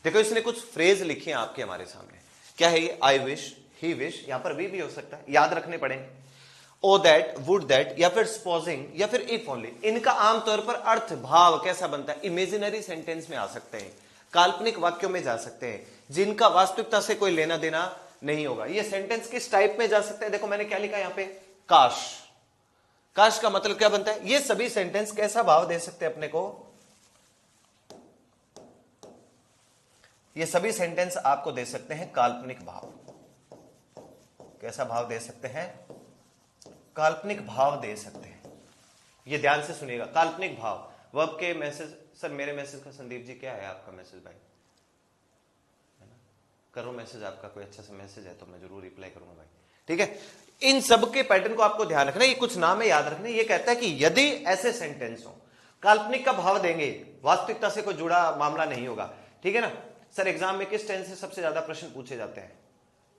देखो इसने कुछ फ्रेज लिखे हैं आपके हमारे सामने, क्या है ये? आई विश, ही विश, यहां पर भी हो सकता है, याद रखने पड़ेंगे। ओ दैट, वुड दैट, या फिर सपोजिंग, या फिर इफ ओनली। इनका आमतौर पर अर्थ भाव कैसा बनता है? इमेजिनरी सेंटेंस में आ सकते हैं, काल्पनिक वाक्यों में जा सकते हैं, जिनका वास्तविकता से कोई लेना देना नहीं होगा। ये सेंटेंस किस टाइप में जा सकते हैं? देखो मैंने क्या लिखा यहां पे, काश। काश का मतलब क्या बनता है? ये सभी सेंटेंस कैसा भाव दे सकते हैं अपने को? ये सभी सेंटेंस आपको दे सकते हैं काल्पनिक भाव। कैसा भाव दे सकते हैं? काल्पनिक भाव दे सकते हैं। ये ध्यान से सुनिएगा, काल्पनिक भाव। वर्ब के मैसेज, सर मेरे मैसेज का संदीप जी क्या है आपका मैसेज भाई, है ना? करो मैसेज, आपका कोई अच्छा सा मैसेज है तो मैं जरूर रिप्लाई करूंगा भाई, ठीक है। इन सब के पैटर्न को आपको ध्यान रखना, ये कुछ नाम है याद रखना। ये कहता है कि यदि ऐसे सेंटेंस हो, काल्पनिक का भाव देंगे, वास्तविकता से कोई जुड़ा मामला नहीं होगा, ठीक है ना। सर एग्जाम में किस टेंस से सबसे ज्यादा प्रश्न पूछे जाते हैं?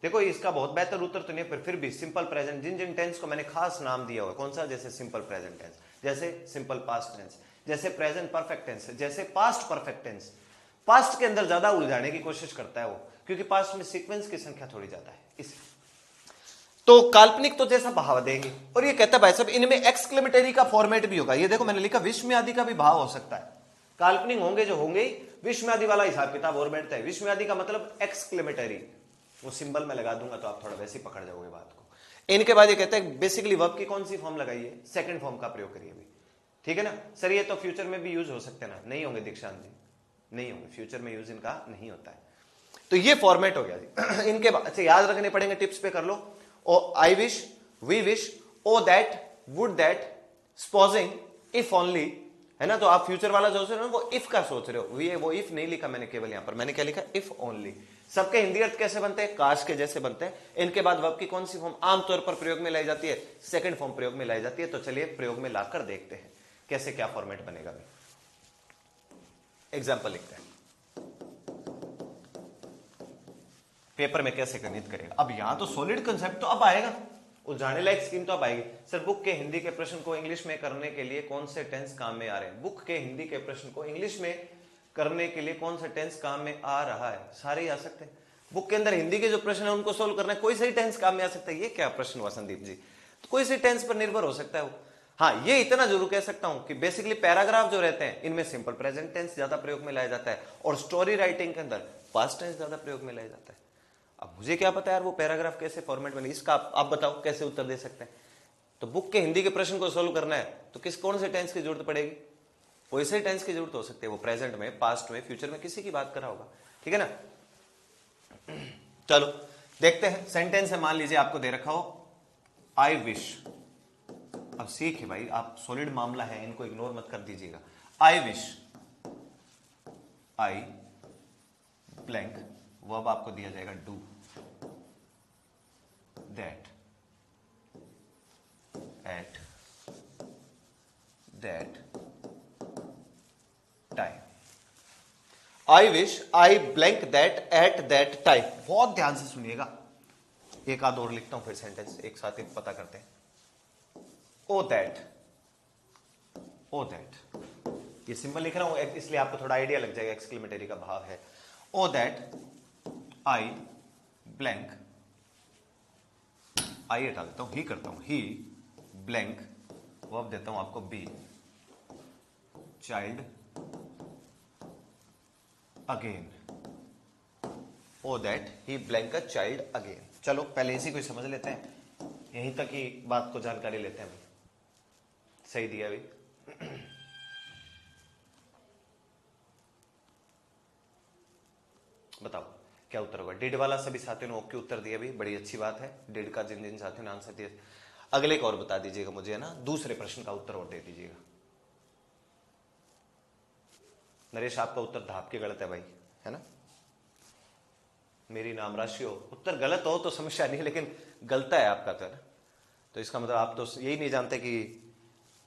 देखो इसका बहुत बेहतर उत्तर तो नहीं, पर फिर भी सिंपल प्रेजेंट, जिन जिन टेंस को मैंने खास नाम दिया हुआ है, कौन सा? जैसे सिंपल प्रेजेंट टेंस, जैसे सिंपल पास्ट टेंस, जैसे प्रेजेंट परफेक्ट टेंस, जैसे पास्ट परफेक्ट टेंस। पास्ट के अंदर ज्यादा उलझाने की कोशिश करता है वो, क्योंकि पास्ट में सीक्वेंस की संख्या थोड़ी ज्यादा है, इसलिए। तो काल्पनिक तो जैसा भाव देंगे, और ये कहता है भाई साहब इनमें एक्सक्लेमेटरी का फॉर्मेट भी होगा। ये देखो मैंने लिखा विश्व में आदि का भी भाव हो सकता है। काल्पनिक होंगे जो होंगे, विश्व में आदि वाला हिसाब किताब और बैठता है। विश्व में आदि का मतलब एक्सक्लेमेटरी, वो सिंबल में लगा दूंगा तो आप थोड़ा वैसे ही पकड़ जाओगे बात को। इनके बाद ये कहता है बेसिकली वर्ब की कौन सी फॉर्म लगाइए? सेकंड फॉर्म का प्रयोग करिए भी, ठीक है ना। सर ये तो फ्यूचर में भी यूज हो सकते हैं ना? नहीं होंगे दीक्षांत जी, नहीं होंगे, फ्यूचर में यूज इनका नहीं होता है। तो ये फॉर्मेट हो गया जी। इनके बाद अच्छा याद रखने पड़ेंगे, टिप्स पे कर लो। O I wish, we wish, O that, would that, supposing, if only, है ना। तो आप फ्यूचर वाला जो सोच रहे हो वो इफ का सोच रहे हो, वो इफ नहीं लिखा मैंने केवल यहां पर, मैंने क्या लिखा? If only. सबके हिंदी अर्थ कैसे बनते हैं? काश के जैसे बनते हैं। इनके बाद वर्ब की कौन सी फॉर्म आमतौर पर प्रयोग में लाई जाती है? सेकंड फॉर्म प्रयोग में लाई जाती है। तो चलिए प्रयोग में लाकर देखते हैं कैसे क्या फॉर्मेट बनेगा। एग्जाम्पल लिखते हैं, पेपर में कैसे गणित करेगा। अब यहां तो सॉलिड कंसेप्ट तो अब आएगा, उलझाने लायक स्कीम तो अब आएगी। सर बुक के हिंदी के प्रश्न को इंग्लिश में करने के लिए कौन से टेंस काम में आ रहे हैं? बुक के हिंदी के प्रश्न को इंग्लिश में करने के लिए कौन सा टेंस काम में आ रहा है? सारे ही आ सकते हैं। बुक के अंदर हिंदी के जो प्रश्न है उनको सोल्व करना है, कोई सही टेंस काम में आ सकता है। ये क्या प्रश्न हुआ संदीप जी? तो कोई सी टेंस पर निर्भर हो सकता है वो। हाँ ये इतना जरूर कह सकता हूं कि बेसिकली पैराग्राफ जो रहते हैं इनमें सिंपल प्रेजेंट टेंस ज्यादा प्रयोग में लाया जाता है, और स्टोरी राइटिंग के अंदर पास्ट टेंस ज्यादा प्रयोग में लाया जाता है। अब मुझे क्या पता यार वो पैराग्राफ कैसे फॉर्मेट बने, इसका आप बताओ कैसे उत्तर दे सकते हैं। तो बुक के हिंदी के प्रश्न को सोल्व करना है तो कौन से टेंस की जरूरत पड़ेगी? कोई से टेंस की जरूरत हो सकती है, वो प्रेजेंट में, पास्ट में, फ्यूचर में, किसी की बात करा होगा, ठीक है ना। चलो देखते हैं, सेंटेंस है, मान लीजिए आपको दे रखा हो आई विश। अब सीखे भाई, आप सॉलिड मामला है, इनको इग्नोर मत कर दीजिएगा। I wish, I blank, verb आपको दिया जाएगा do, that, at that time. I wish I blank that at that time. बहुत ध्यान से सुनिएगा, एक आध और लिखता हूं फिर सेंटेंस एक साथ एक पता करते हैं। ओ दैट, ओ दैट, ये सिंबल लिख रहा हूं इसलिए आपको थोड़ा आइडिया लग जाएगा एक्सक्लेमेटरी का भाव है। ओ दैट आई ब्लैंक, आई हटा देता हूं, ही करता हूं, ही ब्लैंक, वर्ब देता हूं आपको be, child again. O that he blank a child again. चलो पहले इसी को समझ लेते हैं, यहीं तक ही बात को जानकारी लेते हैं। सही दिया भाई। बताओ क्या उत्तर होगा। डिड वाला सभी साथियों ने ओके उत्तर दिया भी, बड़ी अच्छी बात है। डिड का जिन जिन साथियों ने आंसर दिया, अगले को और बता दीजिएगा मुझे, है ना, दूसरे प्रश्न का उत्तर और दे दीजिएगा। नरेश आपका उत्तर धाप के गलत है भाई, है ना। मेरी नाम राशि हो, उत्तर गलत हो तो समस्या नहीं, लेकिन गलता है आपका तो, है ना। तो इसका मतलब आप तो यही नहीं जानते कि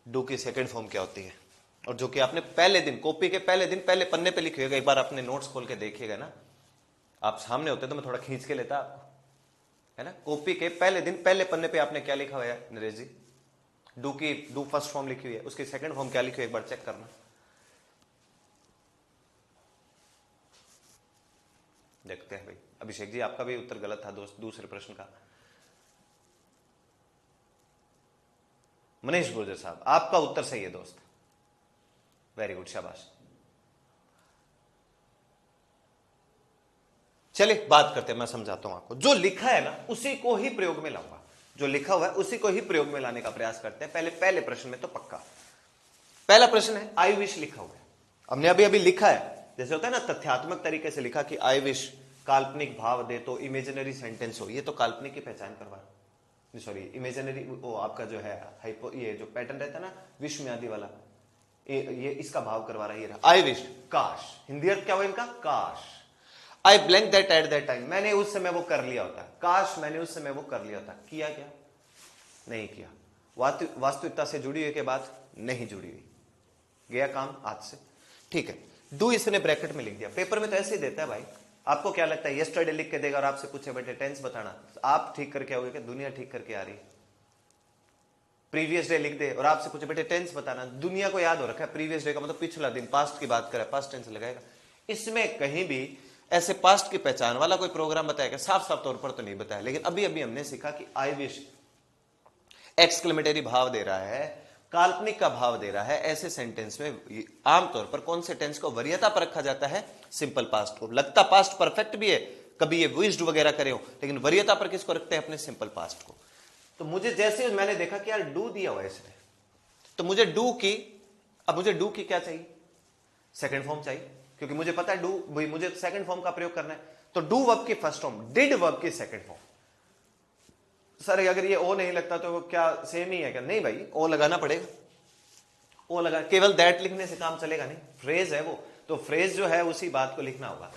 डू की सेकंड फॉर्म क्या होती है, और जो कि आपने पहले दिन कॉपी के पहले दिन पहले पन्ने पे लिखी होगा। एक बार अपने नोट्स खोल के देखिएगा ना, आप सामने होते तो मैं थोड़ा खींच के लेता आपको, है ना। कॉपी के पहले दिन पहले पन्ने पे आपने क्या लिखा हुआ है नरेश जी, डू फर्स्ट फॉर्म लिखी हुई है, उसकी सेकंड फॉर्म क्या लिखी हुई है एक बार चेक करना। देखते हैं भाई। अभिषेक जी आपका भी उत्तर गलत था दोस्त, दूसरे प्रश्न का। मनीष गुर्जर साहब आपका उत्तर सही है दोस्त, वेरी गुड, शाबाश। चलिए बात करते हैं, मैं समझाता हूं आपको। जो लिखा है ना उसी को ही प्रयोग में लाऊंगा, जो लिखा हुआ है उसी को ही प्रयोग में लाने का प्रयास करते हैं। पहले प्रश्न में तो पक्का। पहला प्रश्न है आई विश लिखा हुआ है, हमने अभी अभी लिखा है, जैसे होता है ना तथ्यात्मक तरीके से लिखा कि आई विश काल्पनिक भाव दे तो इमेजिनरी सेंटेंस हो, ये तो काल्पनिक की पहचान करवा, सॉरी इमेजिनरी, वो आपका जो है हाइपो, ये जो पैटर्न रहता है ना विश में आदि वाला, ये इसका भाव करवा रहा है। ये रहा आई विश, काश, हिंदी अर्थ क्या हुआ इनका, काश। आई blank that at that time, मैंने उस समय वो कर लिया होता, काश मैंने उस समय वो कर लिया होता। किया क्या, नहीं किया। वास्तविकता से जुड़ी हुई के बाद नहीं जुड़ी हुई, गया काम आज से, ठीक है। डू इसने ब्रैकेट में लिख दिया, पेपर में तो ऐसे ही देता है भाई। आपको क्या लगता है यस्टरडे लिख के देगा और आपसे पूछे बेटे टेंस बताना, आप ठीक करके आओगे क्या, दुनिया ठीक करके आ रही है। प्रीवियस डे लिख दे और आपसे पूछे बेटे टेंस बताना, दुनिया को याद हो रखा है प्रीवियस डे का मतलब पिछला दिन, पास्ट की बात करे, पास्ट टेंस लगाएगा। इसमें कहीं भी ऐसे पास्ट की पहचान वाला कोई प्रोग्राम बताएगा, साफ साफ तौर पर तो नहीं बताया, लेकिन अभी अभी हमने सीखा कि आई विश एक्सक्लेमेटरी भाव दे रहा है, काल्पनिक का भाव दे रहा है। ऐसे सेंटेंस में आमतौर पर कौन से टेंस को वरीयता पर रखा जाता है, सिंपल पास्ट को। लगता पास्ट परफेक्ट भी है, कभी ये विश्ड वगैरह करे हो, लेकिन वरीयता पर किसको रखते हैं, अपने सिंपल पास्ट को। तो मुझे जैसे मैंने देखा कि यार डू दिया हुआ है इसने, तो मुझे डू की, अब मुझे डू की क्या चाहिए, सेकंड फॉर्म चाहिए, क्योंकि मुझे पता है डू, भाई मुझे सेकंड फॉर्म का प्रयोग करना है। तो डू वर्ब की फर्स्ट फॉर्म, डिड वर्ब की सेकंड फॉर्म। सर अगर ये ओ नहीं लगता तो क्या सेम ही है क्या, नहीं भाई ओ लगाना पड़ेगा, ओ लगा, केवल दैट लिखने से काम चलेगा नहीं, फ्रेज है वो, तो फ्रेज जो है उसी बात को लिखना होगा,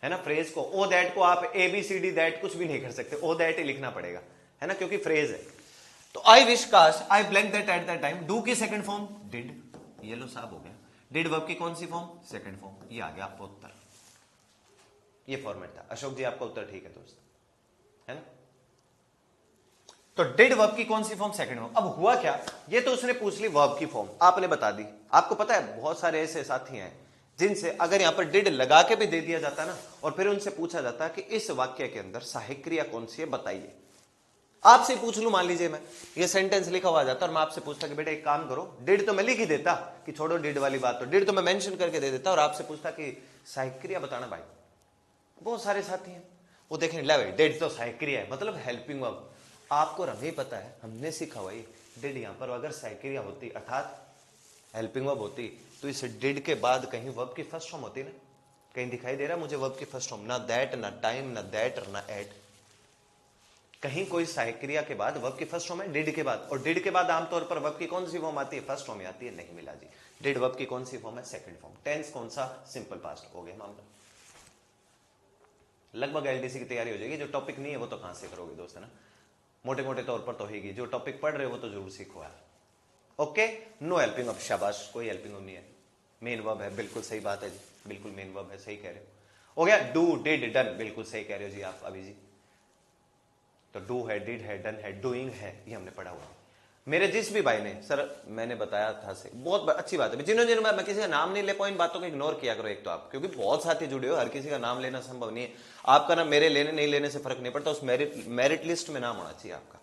है ना। फ्रेज को, ओ दैट को आप A B C D that कुछ भी नहीं कर सकते, ओ दैट ही लिखना पड़ेगा, है ना, क्योंकि फ्रेज है। तो आई विश, काश, आई blank that at that time, do की सेकंड फॉर्म डिड, ये लो साहब हो गया। डिड वर्ब की कौन सी फॉर्म, सेकंड फॉर्म, ये आ गया आपका उत्तर। ये फॉर्मेट था। अशोक जी आपका उत्तर ठीक है दोस्त, है ना। तो डिड वर्ब की कौन सी फॉर्म, सेकंड फॉर्म। अब हुआ क्या, ये तो उसने पूछ ली वर्ब की फॉर्म, आपने बता दी। आपको पता है बहुत सारे ऐसे साथी हैं जिनसे अगर यहां पर डिड लगा के भी दे दिया जाता ना, और फिर उनसे पूछा जाता कि इस वाक्य के अंदर सहायक क्रिया कौन सी है बताइए। आपसे पूछ लूं, मान लीजिए मैं ये सेंटेंस लिखा हुआ जाता और मैं आपसे पूछता कि बेटा एक काम करो, डिड तो मैं लिख ही देता कि छोड़ो डिड वाली बात, तो डिड तो मैं मेंशन करके दे देता, और आपसे पूछता कि सहायक क्रिया बताना भाई। बहुत सारे साथी हैं वो देखें, ले भाई डिड तो सहायक क्रिया है, मतलब हेल्पिंग वर्ब। आपको हमें पता है, हमने सीखा हुआ डिड यहां पर अगर सहायक क्रिया होती अर्थात हेल्पिंग वर्ब होती, तो इस डिड के बाद कहीं वर्ब की फर्स्ट फॉर्म होती ना, कहीं दिखाई दे रहा मुझे वर्ब की फर्स्ट फॉर्म, ना दैट, ना टाइम, ना दैट, ना एट, कहीं कोई सहायक क्रिया के बाद वर्ब की फर्स्ट फॉर्म है डिड के बाद। और डिड के बाद आमतौर पर वर्ब की कौन सी फॉर्म आती है, फर्स्ट फॉर्म आती है, नहीं मिला जी। डिड वर्ब की कौन सी फॉर्म है, सेकंड फॉर्म। टेंस कौन सा, सिंपल पास्ट, हो गया मामला। लगभग एलडीसी की तैयारी हो जाएगी। जो टॉपिक नहीं है वो तो कहां से करोगे दोस्त, है ना, मोटे मोटे तौर पर तो होगी। जो टॉपिक पढ़ रहे हो वो तो जरूर सीखो यार। ओके, नो हेल्पिंग वर्ब, शाबाश, कोई हेल्पिंग वर्ब नहीं है, मेन वर्ब है, बिल्कुल सही बात है जी, बिल्कुल मेन वर्ब है, सही कह रहे हो। हो गया, डू, डिड, डन, बिल्कुल सही कह रहे हो जी आप अभी जी। तो डू है, डिड है, डन है, डूइंग है, ये हमने पढ़ा हुआ है। मेरे जिस भी भाई ने सर मैंने बताया था से बहुत अच्छी बात है, जिन्होंने मैं किसी का नाम नहीं ले पाऊँ, इन बातों को इग्नोर किया करो एक तो आप, क्योंकि बहुत साथी जुड़े हो, हर किसी का नाम लेना संभव नहीं है। आपका नाम मेरे लेने नहीं लेने से फर्क नहीं पड़ता, उस मेरिट लिस्ट में नाम होना चाहिए आपका।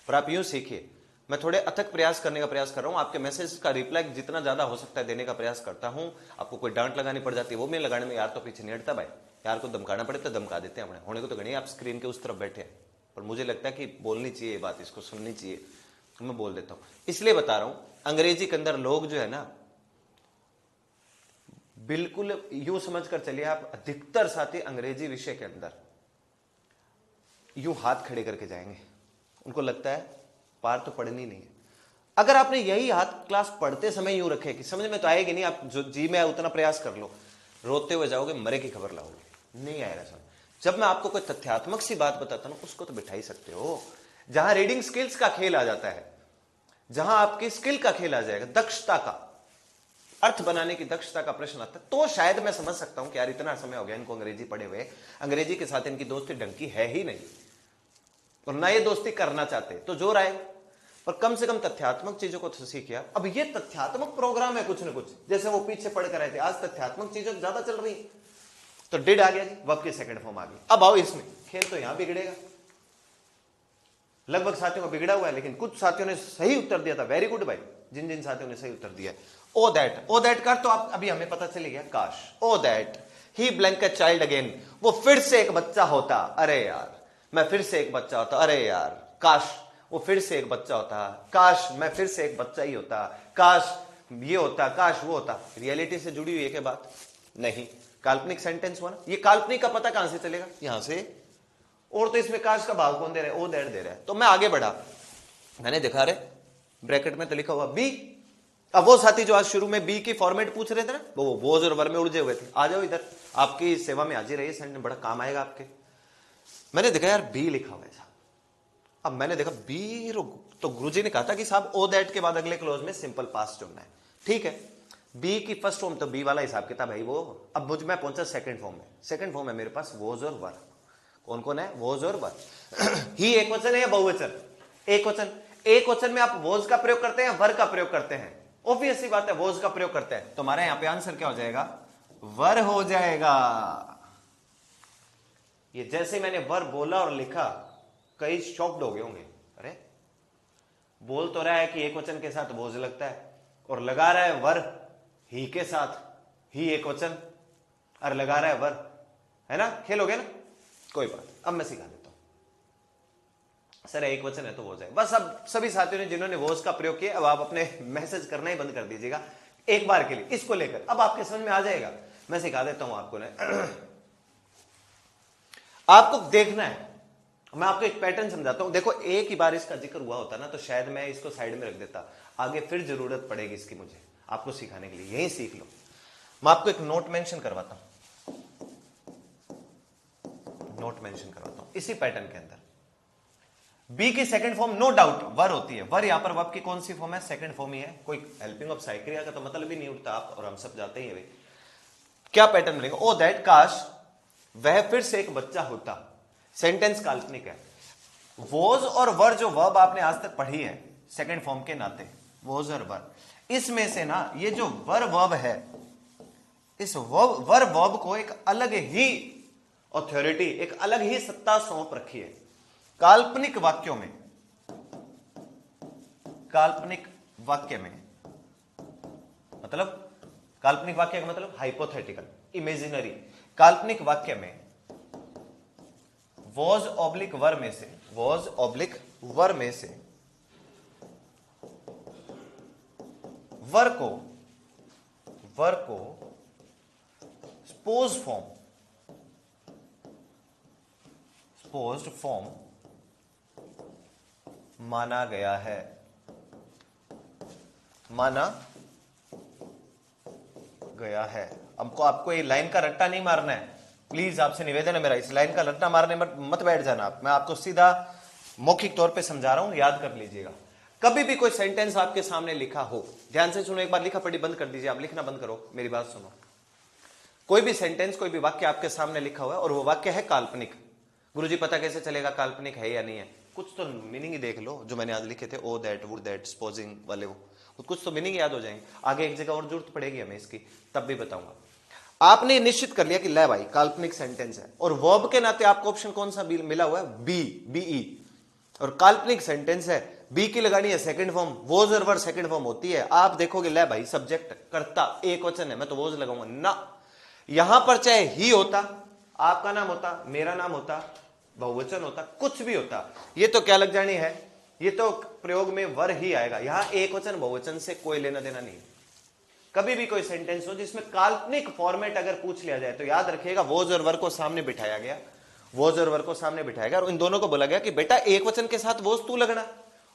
पर आप यूं सीखिए, मैं थोड़े अथक प्रयास करने का प्रयास कर रहा हूं, आपके मैसेज का रिप्लाई जितना ज्यादा हो सकता है देने का प्रयास करता हूं। आपको कोई डांट लगानी पड़ जाती है वो मैं लगाने में यार तो पीछे नहीं हटता भाई, यार को धमकाना पड़े तो धमका देते हैं, अपने होने को तो गणी आप स्क्रीन के उस तरफ बैठे हैं, पर मुझे लगता है कि बोलनी चाहिए ये बात, इसको सुननी चाहिए, मैं बोल देता हूं। इसलिए बता रहा हूं, अंग्रेजी के अंदर लोग जो है ना, बिल्कुल यूं समझ कर चलिए आप, अधिकतर साथी अंग्रेजी विषय के अंदर यूं हाथ खड़े करके जाएंगे, उनको लगता है पार तो पढ़नी नहीं है। अगर आपने यही हाथ क्लास पढ़ते समय यूं रखे कि समझ में तो आएगी नहीं, आप जो जी में उतना प्रयास कर लो, रोते हुए जाओगे, मरे की खबर लाओगे, नहीं आएगा समझ। जब मैं आपको कोई तथ्यात्मक सी बात बताता हूं, उसको तो बिठा ही सकते हो। जहां रीडिंग स्किल्स का खेल आ जाता है, जहां आपकी स्किल का खेल आ जाएगा, दक्षता का, अर्थ बनाने की दक्षता का प्रश्न आता है, तो शायद मैं समझ सकता हूं कि यार इतना समय हो गया इनको अंग्रेजी पढ़े हुए, अंग्रेजी के साथ इनकी दोस्ती ढंग की है ही नहीं, और ना ये दोस्ती करना चाहते, तो जोर आए। पर कम से कम तथ्यात्मक चीजों को तो सीखिए। अब ये तथ्यात्मक प्रोग्राम है कुछ ना कुछ, जैसे वो पीछे पढ़ कर आए थे, आज तथ्यात्मक चीजें ज्यादा चल रही, तो डिड आ गया जी, वर्ब की सेकंड फॉर्म आ गई। अब आओ इसमें, खेल तो यहां बिगड़ेगा, लगभग साथियों का बिगड़ा हुआ है, लेकिन कुछ साथियों ने सही उत्तर दिया था, वेरी गुड भाई, जिन जिन साथियों ने सही उत्तर दिया। ओ दैट का तो आप अभी हमें पता चल गया, काश, O that he blank a child again, वो फिर से एक बच्चा होता, अरे यार मैं फिर से एक बच्चा होता, अरे यार काश वो फिर से एक बच्चा होता, काश मैं फिर से एक बच्चा ही होता, काश ये होता, काश वो होता। रियलिटी से जुड़ी हुई है क्या बात? नहीं, काल्पनिक सेंटेंस हुआ ना, ये काल्पनिक का पता कहां से चलेगा? यहां से। और तो इसमें काश का भाव कौन दे रहा है? ओ दैट दे रहा है। तो मैं आगे बढ़ा, मैंने दिखा रहे ब्रैकेट में तो लिखा हुआ बी। अब वो साथी जो आज शुरू में बी की फॉर्मेट पूछ रहे थे ना, वो बोझ और वर में उलझे हुए थे, आ जाओ इधर, आपकी सेवा में हाजिर रहिए, सेंटेंस बड़ा काम आएगा आपके। मैंने देखा यार बी लिखा हुआ है साहब, अब मैंने देखा बी, तो गुरुजी ने कहा था कि साहब ओ दैट के बाद अगले क्लोज में सिंपल पास्ट चुनना है, ठीक है। बी की फर्स्ट फॉर्म तो बी वाला हिसाब किताब है वो। अब मुझ मैं पहुंचा सेकंड फॉर्म में, सेकंड फॉर्म है मेरे पास वोज और वर। कौन कौन है? वोज और वर। ही एक वचन है या बहुवचन? एक वचन। एक वचन में आप वोज का प्रयोग करते हैं, वर का प्रयोग करते हैं? ऑब्वियस सी बात है वोज का प्रयोग करते हैं, तो हमारे यहां पे आंसर क्या हो जाएगा? वर हो जाएगा। ये जैसे मैंने वर बोला और लिखा, कई शॉक्ड हो गए होंगे, अरे बोल तो रहा है कि एक वचन के साथ वोज लगता है, और लगा रहा है वर ही के साथ, ही एक वचन, और लगा रहा है वर, है ना? खेल हो गया ना? कोई बात, अब मैं सिखा देता हूं। सर एक वचन है तो वोज है, बस। अब सभी साथियों ने जिन्होंने वोज का प्रयोग किया, अब आप अपने मैसेज करना ही बंद कर दीजिएगा एक बार के लिए, इसको लेकर अब आपके समझ में आ जाएगा। मैं सिखा देता हूं आपको ना, आपको देखना है, मैं आपको एक पैटर्न समझाता हूं। देखो एक ही बार इसका जिक्र हुआ होता ना, तो शायद मैं इसको साइड में रख देता, आगे फिर जरूरत पड़ेगी इसकी मुझे आपको सिखाने के लिए, यही सीख लो। मैं आपको एक नोट मेंशन करवाता हूं, नोट मेंशन करवाता हूं इसी पैटर्न के अंदर। बी की सेकंड फॉर्म नो डाउट वर होती है। वर यहां पर वर्ब की कौन सी फॉर्म है? सेकंड फॉर्म ही है, कोई हेल्पिंग ऑफ साइक्रिया का तो मतलब ही नहीं उठता, आप और हम सब जाते ही है। क्या पैटर्न मिलेगा? ओ दैट काश वह फिर से एक बच्चा होता। सेंटेंस काल्पनिक है। वोज और वर जो वर्ब आपने आज तक पढ़ी है सेकंड फॉर्म के नाते, वोज और वर, इसमें से ना ये जो वर वर्ब है, इस वर वर्ब को एक अलग ही ऑथोरिटी, एक अलग ही सत्ता सौंप रखी है काल्पनिक वाक्यों में। काल्पनिक वाक्य में मतलब, काल्पनिक वाक्य का मतलब हाइपोथेटिकल, इमेजिनरी। काल्पनिक वाक्य में वॉज ऑब्लिक वर में से, वॉज ऑब्लिक वर में से वर को स्पोज फॉर्म माना गया है, माना गया है। आपको ये लाइन का रट्टा नहीं मारना है, प्लीज आपसे निवेदन है मेरा, इस लाइन का रट्टा मारने मत बैठ जाना आप। मैं आपको सीधा मौखिक तौर पे समझा रहा हूं, याद कर लीजिएगा। कभी भी कोई सेंटेंस आपके सामने लिखा हो, ध्यान से सुनो, एक बार लिखा पढ़ी बंद कर दीजिए, आप लिखना बंद करो, मेरी बात सुनो। कोई भी सेंटेंस, कोई भी वाक्य आपके सामने लिखा हुआ है और वो वाक्य है काल्पनिक, गुरुजी पता कैसे चलेगा काल्पनिक है या नहीं है? कुछ तो मीनिंग ही देख लो जो मैंने आज लिखे थे, ओ दैट, वुड दैट, सपोजिंग वाले, वो कुछ तो मीनिंग याद हो जाएंगे। आगे एक जगह और जरूरत पड़ेगी हमें इसकी, तब भी बताऊंगा। आपने निश्चित कर लिया कि ले भाई काल्पनिक सेंटेंस है, और वर्ब के नाते आपको ऑप्शन कौन सा मिला हुआ है, बी, बीई, और काल्पनिक सेंटेंस है, बी की लगानी है सेकंड फॉर्म, वोज और वर सेकंड फॉर्म होती है। आप देखोगे ले भाई सब्जेक्ट कर्ता एक वचन है, मैं तो वोज लगाऊंगा ना, यहां पर चाहे ही होता, आपका नाम होता, मेरा नाम होता, बहुवचन होता, कुछ भी होता, ये तो क्या लग जानी है, ये तो प्रयोग में वर ही आएगा। यहां एक वचन बहुवचन से कोई लेना देना नहीं। कभी भी कोई सेंटेंस हो जिसमें काल्पनिक फॉर्मेट अगर पूछ लिया जाए तो याद रखिएगा वोज और वर को सामने बिठाया गया, वोज और वर को सामने बिठाया गया, और इन दोनों को बोला गया कि बेटा एक वचन के साथ वोज तू लगना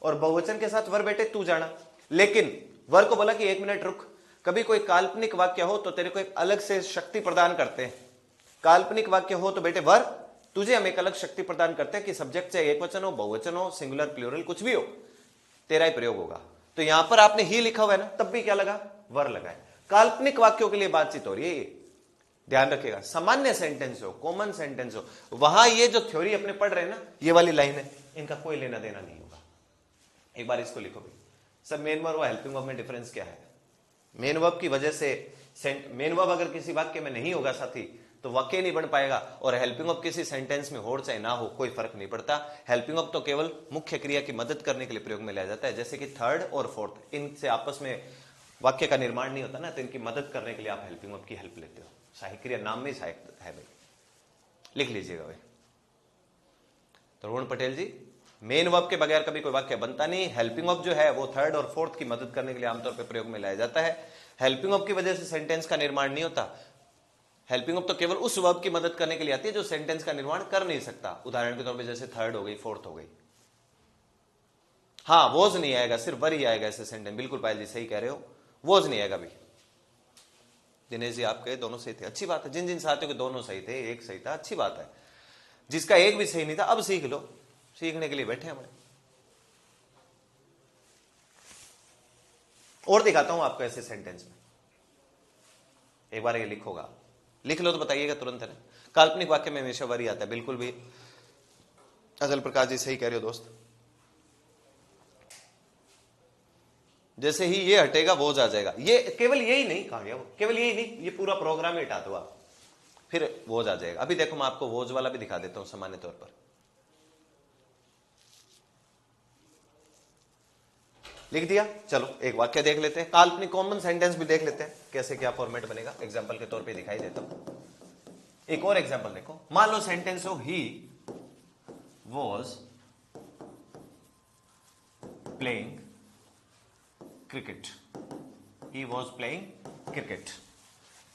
और बहुवचन के साथ वर बेटे तू जाना। लेकिन वर को बोला कि एक मिनट रुक, कभी कोई काल्पनिक वाक्य हो तो तेरे को एक अलग से शक्ति प्रदान करते हैं, काल्पनिक वाक्य हो तो बेटे वर तुझे हम एक अलग शक्ति प्रदान करते हैं कि सब्जेक्ट चाहे एक वचन हो, बहुवचन हो, सिंगुलर, प्लूरल, कुछ भी हो, तेरा ही प्रयोग होगा। तो यहां पर आपने ही लिखा हुआ है ना, तब भी क्या लगा, वर लगा है। काल्पनिक वाक्यों के लिए बातचीत हो रही है, ध्यान रखिएगा। सामान्य सेंटेंस हो, कॉमन सेंटेंस हो, वहां ये जो थ्योरी अपने पढ़ रहे हैं ना, ये वाली लाइन है, इनका कोई लेना देना नहीं होगा। एक बार इसको लिखो भी सब, मेन वर्ब और हेल्पिंग वर्ब में डिफरेंस क्या है। मेन वर्ब की वजह से, मेन वर्ब अगर किसी वाक्य में नहीं होगा साथी तो वाक्य नहीं बन पाएगा, और हेल्पिंग वर्ब किसी सेंटेंस में हो चाहे ना हो कोई फर्क नहीं पड़ता। हेल्पिंग वर्ब तो केवल मुख्य क्रिया की मदद करने के लिए प्रयोग में लिया जाता है, जैसे कि थर्ड और फोर्थ, इनसे आपस में वाक्य का निर्माण नहीं होता ना, तो इनकी मदद करने के लिए आप हेल्पिंग वर्ब की हेल्प लेते हो। सहायक क्रिया नाम में सहायक है भाई, लिख लीजिएगा भाई। तो रोहन पटेल जी, मेन वर्ब के बगैर कभी कोई वाक्य बनता नहीं। हेल्पिंग वर्ब जो है वो थर्ड और फोर्थ की मदद करने के लिए आमतौर पर प्रयोग में लाया जाता है। हेल्पिंग वर्ब की वजह से सेंटेंस का निर्माण नहीं होता। हेल्पिंग वर्ब तो केवल उस वर्ब की मदद करने के लिए आती है जो सेंटेंस का निर्माण कर नहीं सकता। उदाहरण के तौर पर जैसे थर्ड हो गई, फोर्थ हो गई। हाँ, वोज नहीं आएगा, सिर्फ वर ही आएगा ऐसे सेंटेंस। बिल्कुल पायल जी सही कह रहे हो, वोज नहीं आएगा भी। दिनेश जी आपके दोनों सही थे, अच्छी बात है। जिन जिन साथियों के दोनों सही थे, एक सही था, अच्छी बात है। जिसका एक भी सही नहीं था अब सीख लो, सीखने के लिए बैठे हैं हमारे। और दिखाता हूं आपको ऐसे सेंटेंस में, एक बार ये लिखोगा, लिख लो तो बताइएगा तुरंत है ना। काल्पनिक वाक्य में हमेशा वर ही आता है, बिल्कुल भी अजल प्रकाश जी सही कह रहे हो दोस्त। जैसे ही ये हटेगा वोज आ जाएगा। ये केवल यही नहीं, कहा गया वो, केवल यही नहीं, ये पूरा प्रोग्राम ही हटा दो आप, फिर वोज आ जाएगा। अभी देखो मैं आपको वोज वाला भी दिखा देता हूं सामान्य तौर पर। लिख दिया, चलो एक वाक्य देख लेते हैं, काल्पनिक कॉमन सेंटेंस भी देख लेते हैं कैसे क्या फॉर्मेट बनेगा। एग्जांपल के तौर पे दिखाई देता हूं। एक और एग्जांपल देखो, मान लो सेंटेंस हो he was playing cricket, he was playing cricket.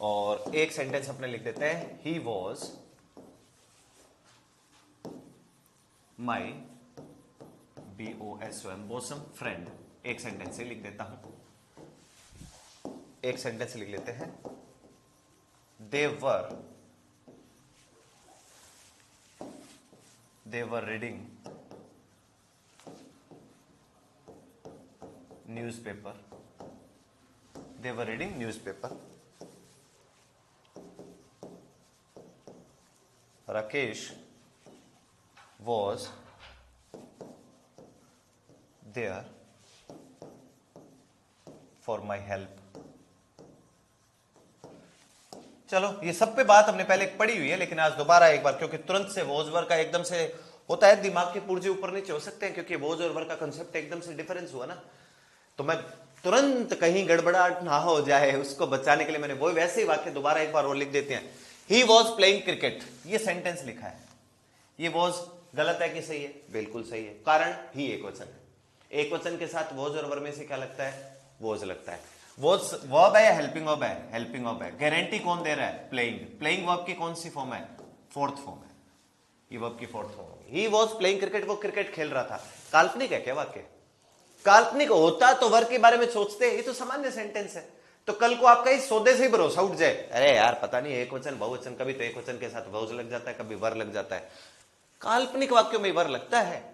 और एक सेंटेंस अपने लिख देते हैं, he was my BOSM bosom friend. एक सेंटेंस से लिख देता हूं, एक सेंटेंस लिख लेते हैं, they were reading newspaper, they were reading newspaper. Rakesh was there for my help। चलो ये सब पे बात हमने पहले पढ़ी हुई है, लेकिन आज दोबारा एक बार, क्योंकि तुरंत से वोज वर का एकदम से होता है, दिमाग के पुर्जे ऊपर नीचे हो सकते हैं, क्योंकि वोज और वर का कंसेप्ट एकदम से डिफरेंस हुआ ना, तो मैं तुरंत कहीं गड़बड़ाहट ना हो जाए उसको बचाने के लिए मैंने वो वैसे ही वाक्य दोबारा एक बार और लिख देते हैं। ही वॉज प्लेइंग क्रिकेट, ये सेंटेंस लिखा है, ये वॉज गलत है कि सही है? बिल्कुल सही है, कारण ही एक वचन है। एक वचन के साथ वॉज और वर में से क्या लगता है? वॉज लगता है। वॉज वर्ब है या हेल्पिंग वर्ब है? हेल्पिंग वर्ब है। गारंटी कौन दे रहा है? प्लेइंग। प्लेइंग वर्ब की कौन सी फॉर्म है? फोर्थ फॉर्म है। ये वर्ब की फोर्थ फॉर्म होगी। ही वॉज प्लेइंग क्रिकेट, वो क्रिकेट खेल रहा था। काल्पनिक है क्या वाक्य? काल्पनिक होता तो वर्ब के बारे में सोचते, ये तो सामान्य सेंटेंस है। तो कल को आपका इस सौदे से ही भरोसा उठ जाए, अरे यार पता नहीं एक वचन बहुवचन, कभी तो एक वचन के साथ वॉज लग जाता है, कभी वर लग जाता है। काल्पनिक वाक्यों में वर लगता है।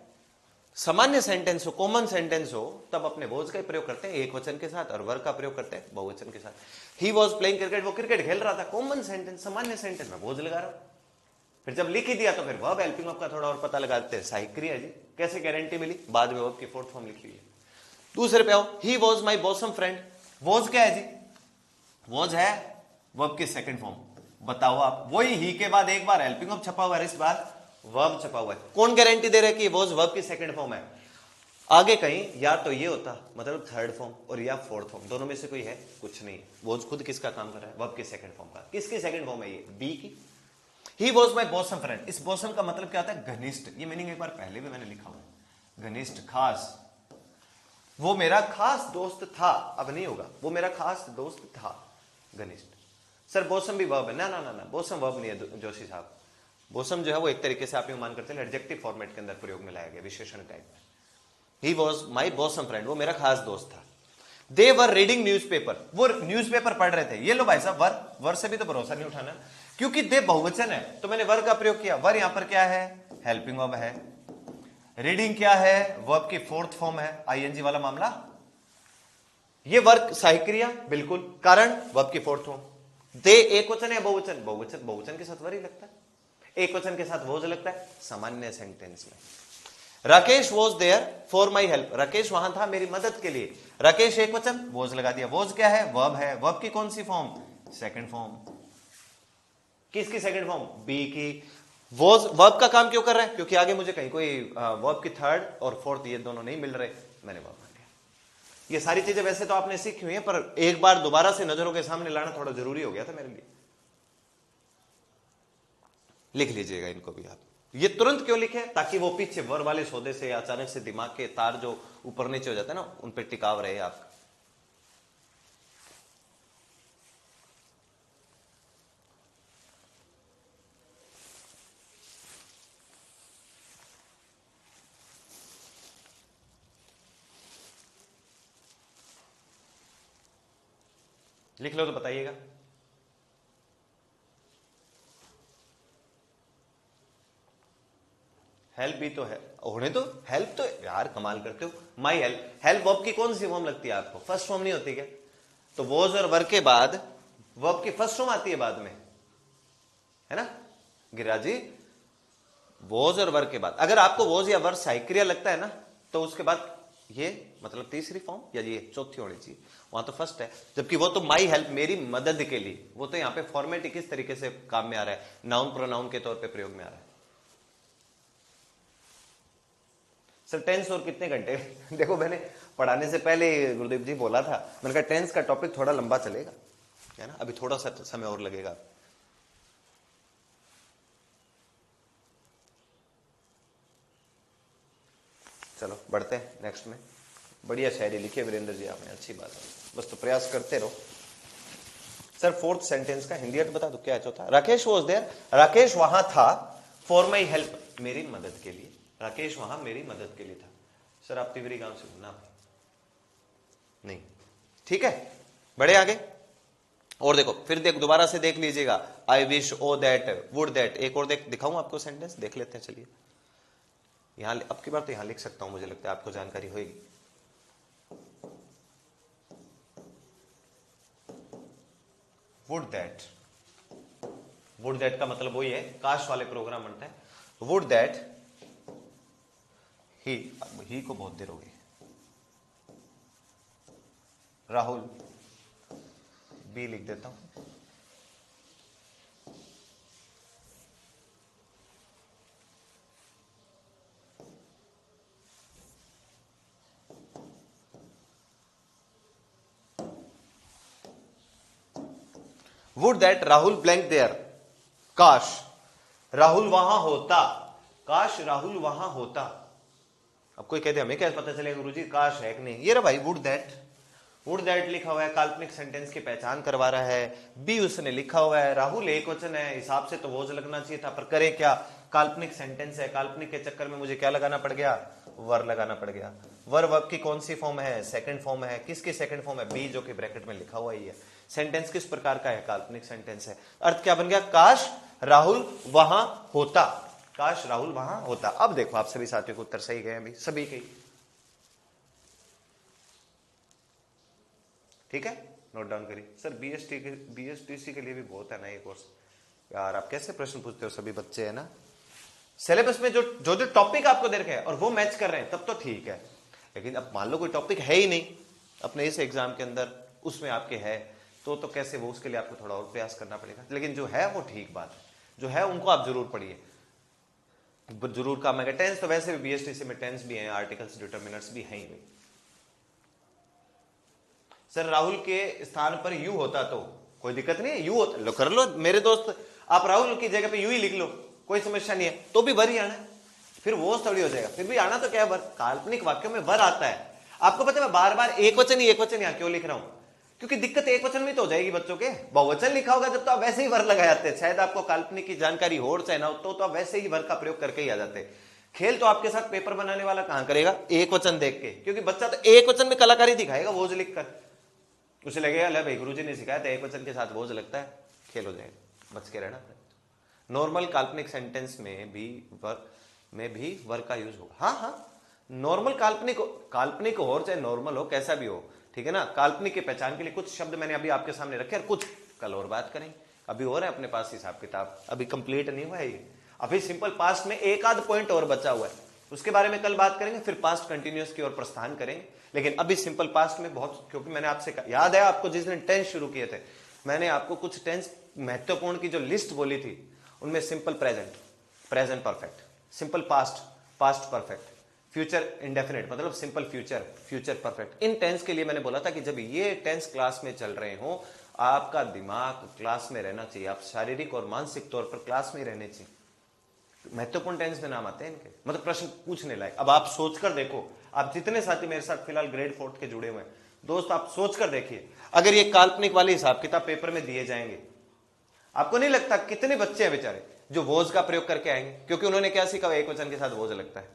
सामान्य सेंटेंस हो, कॉमन सेंटेंस हो, तब अपने वॉज का प्रयोग करते हैं एक वचन के साथ, और वर का प्रयोग करते हैं बहुवचन के साथ। ही वॉज प्लेइंग क्रिकेट, वो क्रिकेट खेल रहा था। कॉमन सेंटेंस, सामान्य सेंटेंस में वॉज लगा रहा हूं। फिर जब लिख ही दिया तो फिर वर्ब हेल्पिंग वर्ब का थोड़ा और पता लगाते हैं। साइक्रिया जी कैसे गारंटी मिली, बाद में वर्ब की फोर्थ फॉर्म लिखी हुई है। दूसरे पे आओ, ही was my bosom friend. Was क्या है जी, वॉज है वर्ब की सेकंड फॉर्म। बताओ आप, वही ही के बाद एक बार हेल्पिंग वर्ब छपा हुआ है, इस बार वर्ब छपा हुआ है। कौन गारंटी दे रहा है कि वॉज वर्ब की सेकंड फॉर्म है? आगे कहीं या तो ये होता मतलब थर्ड फॉर्म और या फोर्थ फॉर्म, दोनों में से कोई है? कुछ नहीं। वॉज खुद किसका काम कर रहा है? वर्ब की सेकंड फॉर्म का। किसकी सेकंड फॉर्म है ये? बी की। ही वॉज माई बॉसम फ्रेंड। इस बॉसम का मतलब क्या होता है? घनिष्ठ। ये मीनिंग एक बार पहले भी मैंने लिखा हुआ है, घनिष्ठ, खास। वो मेरा खास दोस्त था, अब नहीं होगा, वो मेरा खास दोस्त था, घनिष्ठ। सर बॉसम भी वर्ब है? ना ना ना ना, बॉसम वर्ब नहीं है जोशी साहब। बॉसम जो है वो एक तरीके से आप यूं मान करते हैं एडजेक्टिव फॉर्मेट के अंदर प्रयोग में लाया गया, विशेषण टाइप में। ही वॉज माई बॉसम फ्रेंड, वो मेरा खास दोस्त था। दे वर रीडिंग न्यूज़पेपर, वो न्यूज़पेपर पढ़ रहे थे। ये लो भाई साहब, वर से भी तो भरोसा नहीं उठाना, क्योंकि दे बहुवचन है तो मैंने वर का प्रयोग किया। वर यहां पर क्या है? हेल्पिंग वर्ब है। रीडिंग क्या है? वर्ब की फोर्थ फॉर्म है, आईएनजी वाला मामला। ये वर्क सहायक क्रिया, बिल्कुल, कारण वर्ब की फोर्थ फॉर्म। दे एक वचन है बहुवचन? बहुवचन, बहुवचन के साथ वर ही लगता है, एक वचन के साथ वोज लगता है सामान्य सेंटेंस में। Rakesh was there for my help, Rakesh वहां था मेरी मदद के लिए। राकेश एक वचन, वॉज लगा दिया। वॉज क्या है? वर्ब है। वर्ब की कौन सी फॉर्म? Second form. किसकी सेकंड फॉर्म? बी की। वॉज वर्ब का काम क्यों कर रहा है? क्योंकि आगे मुझे कहीं कोई वर्ब की थर्ड और फोर्थ ये दोनों नहीं मिल रहे, मैंने वर्ब मान लिया। ये सारी चीजें वैसे तो आपने सीखी हुई है, पर एक बार दोबारा से नजरों के सामने लाना थोड़ा जरूरी हो गया था मेरे लिए। लिख लीजिएगा इनको भी आप। ये तुरंत क्यों लिखे? ताकि वो पीछे वर वाले सौदे से अचानक से दिमाग के तार जो ऊपर नीचे हो जाते हैं ना, उन पे टिकाव रहे आपका। लिख लो तो बताइएगा। हेल्प भी तो है होने तो, हेल्प तो यार कमाल करते हो। माई हेल्प, हेल्प वर्ब की कौन सी फॉर्म लगती है आपको? फर्स्ट फॉर्म नहीं होती क्या? तो वॉज और वर्ब के बाद वर्ब की फर्स्ट फॉर्म आती है बाद में, है ना गिरिराज जी? वॉज और वर्ब के बाद अगर आपको वॉज या वर्ब सहायक क्रिया लगता है ना, तो उसके बाद ये मतलब तीसरी फॉर्म या ये चौथी होनी चाहिए। वहां तो फर्स्ट है, जबकि वो तो माई हेल्प, मेरी मदद के लिए, वो तो यहां पे फॉर्मेट किस तरीके से काम में आ रहा है? नाउन प्रोनाउन के तौर पे प्रयोग में आ रहा है। सर टेंस और कितने घंटे? देखो मैंने पढ़ाने से पहले गुरुदेव जी बोला था, मैंने कहा टेंस का टॉपिक थोड़ा लंबा चलेगा, है ना, अभी थोड़ा सा समय और लगेगा। चलो बढ़ते हैं नेक्स्ट में। बढ़िया शायरी लिखी है वीरेंद्र जी आपने, अच्छी बात है, बस तो प्रयास करते रहो। सर फोर्थ सेंटेंस का हिंदी अर्थ बता दो क्या है? चौथा, राकेश वॉज देयर, राकेश वहां था, फॉर माई हेल्प, मेरी मदद के लिए। राकेश वहां मेरी मदद के लिए था। सर आप तिवरी गांव से ना? नहीं, ठीक है, बड़े आगे। और देखो फिर देख, दोबारा से देख लीजिएगा। I wish, O that, would that. एक और देख दिखाऊं आपको सेंटेंस, देख लेते हैं चलिए। यहां अब की बार तो यहां लिख सकता हूं, मुझे लगता है आपको जानकारी होगी। वुड दैट, वुड दैट का मतलब वही है, काश वाले प्रोग्राम बनता है। वुड दैट ही को बहुत देर हो गई। राहुल, बी लिख देता हूं। Would that Rahul blank there, काश राहुल वहां होता, काश राहुल वहां होता। अब कोई कहते हमें क्या पता चलेगा गुरुजी काश है कि नहीं? ये रहा भाई वुड दैट, वुड दैट लिखा हुआ है, काल्पनिक सेंटेंस की पहचान करवा रहा है। बी उसने लिखा हुआ है, राहुल एक वचन है, हिसाब से तो वोज लगना चाहिए था, पर करे क्या, काल्पनिक सेंटेंस है, काल्पनिक के चक्कर में मुझे क्या लगाना पड़ गया? वर लगाना पड़ गया। वर वर्ब की कौन सी फॉर्म है? सेकंड फॉर्म है। किसकी सेकंड फॉर्म है? बी, जो कि ब्रैकेट में लिखा हुआ ही है। सेंटेंस किस प्रकार का है? काल्पनिक सेंटेंस है। अर्थ क्या बन गया? काश राहुल वहां होता, काश राहुल वहां होता। अब देखो आप सभी साथियों को उत्तर सही गए अभी, सभी के, ठीक है, नोट डाउन करिए। सर बीएसटीसी के लिए भी बहुत है ना ये कोर्स, यार आप कैसे प्रश्न पूछते हो, सभी बच्चे है ना। सिलेबस में जो जो जो टॉपिक आपको दे रखे हैं और वो मैच कर रहे हैं तब तो ठीक है, लेकिन अब मान लो कोई टॉपिक है ही नहीं अपने इस एग्जाम के अंदर, उसमें आपके है तो कैसे, वो उसके लिए आपको थोड़ा और प्रयास करना पड़ेगा। लेकिन जो है वो ठीक बात है, जो है उनको आप जरूर पढ़िए, जरूर काम आएगा। टेंस तो वैसे भी बीएसटीसी में टेंस भी है, आर्टिकल्स डिटर्मिनर्स भी हैं ही। सर राहुल के स्थान पर यू होता तो कोई दिक्कत नहीं है, यू होता लो कर लो मेरे दोस्त, आप राहुल की जगह पे यू ही लिख लो, कोई समस्या नहीं है, तो भी वर ही आना है, फिर वो थोड़ी हो जाएगा, फिर भी आना तो क्या है वर, काल्पनिक वाक्यों में वर आता है। आपको पता है मैं बार बार एक वचन यहां क्यों लिख रहा हूं, क्योंकि दिक्कत एक वचन में तो हो जाएगी बच्चों के, बहुवचन लिखा होगा जब तो आप वैसे ही वर लगा जाते हैं, शायद आपको काल्पनिक की जानकारी हो चाहे ना हो तो आप वैसे ही वर का प्रयोग करके ही आ जाते हैं। खेल तो आपके साथ पेपर बनाने वाला कहां करेगा एक वचन देख के, क्योंकि बच्चा तो एक वचन में कलाकारी दिखाएगा बोझ लिखकर, उसे लगेगा ले भाई गुरुजी ने सिखाया था एक वचन के साथ बोझ लगता है, खेल हो जाएगा, बच के रहना। नॉर्मल काल्पनिक सेंटेंस में भी वर का यूज होगा। हाँ नॉर्मल काल्पनिक हो और चाहे नॉर्मल हो कैसा भी हो, ठीक है ना। काल्पनिक की पहचान के लिए कुछ शब्द मैंने अभी आपके सामने रखे और कुछ कल और बात करेंगे, अभी हो रहा है अपने पास हिसाब किताब, अभी कंप्लीट नहीं हुआ है ये, अभी सिंपल पास्ट में एक आध पॉइंट और बचा हुआ है, उसके बारे में कल बात करेंगे, फिर पास्ट कंटिन्यूअस की ओर प्रस्थान करेंगे। लेकिन अभी सिंपल पास्ट में बहुत, क्योंकि मैंने आपसे याद है आपको जिस दिन टेंस शुरू किए थे मैंने आपको कुछ टेंस महत्वपूर्ण की जो लिस्ट बोली थी, उनमें simple present perfect, simple past perfect, future indefinite मतलब सिंपल फ्यूचर परफेक्ट, इन टेंस के लिए मैंने बोला था कि जब ये टेंस क्लास में चल रहे हो आपका दिमाग क्लास में रहना चाहिए, आप शारीरिक और मानसिक तौर पर क्लास में रहने चाहिए। महत्वपूर्ण टेंस में नाम आते हैं इनके, मतलब प्रश्न पूछने लायक। अब आप सोचकर देखो, आप जितने साथी मेरे साथ फिलहाल ग्रेड 4 के जुड़े हुए हैं दोस्त, आप सोचकर देखिए अगर ये काल्पनिक वाले हिसाब किताब पेपर में दिए जाएंगे, आपको नहीं लगता कितने बच्चे हैं बेचारे जो वोज का प्रयोग करके आएंगे, क्योंकि उन्होंने क्या सीखा एक वचन के साथ वोज लगता है।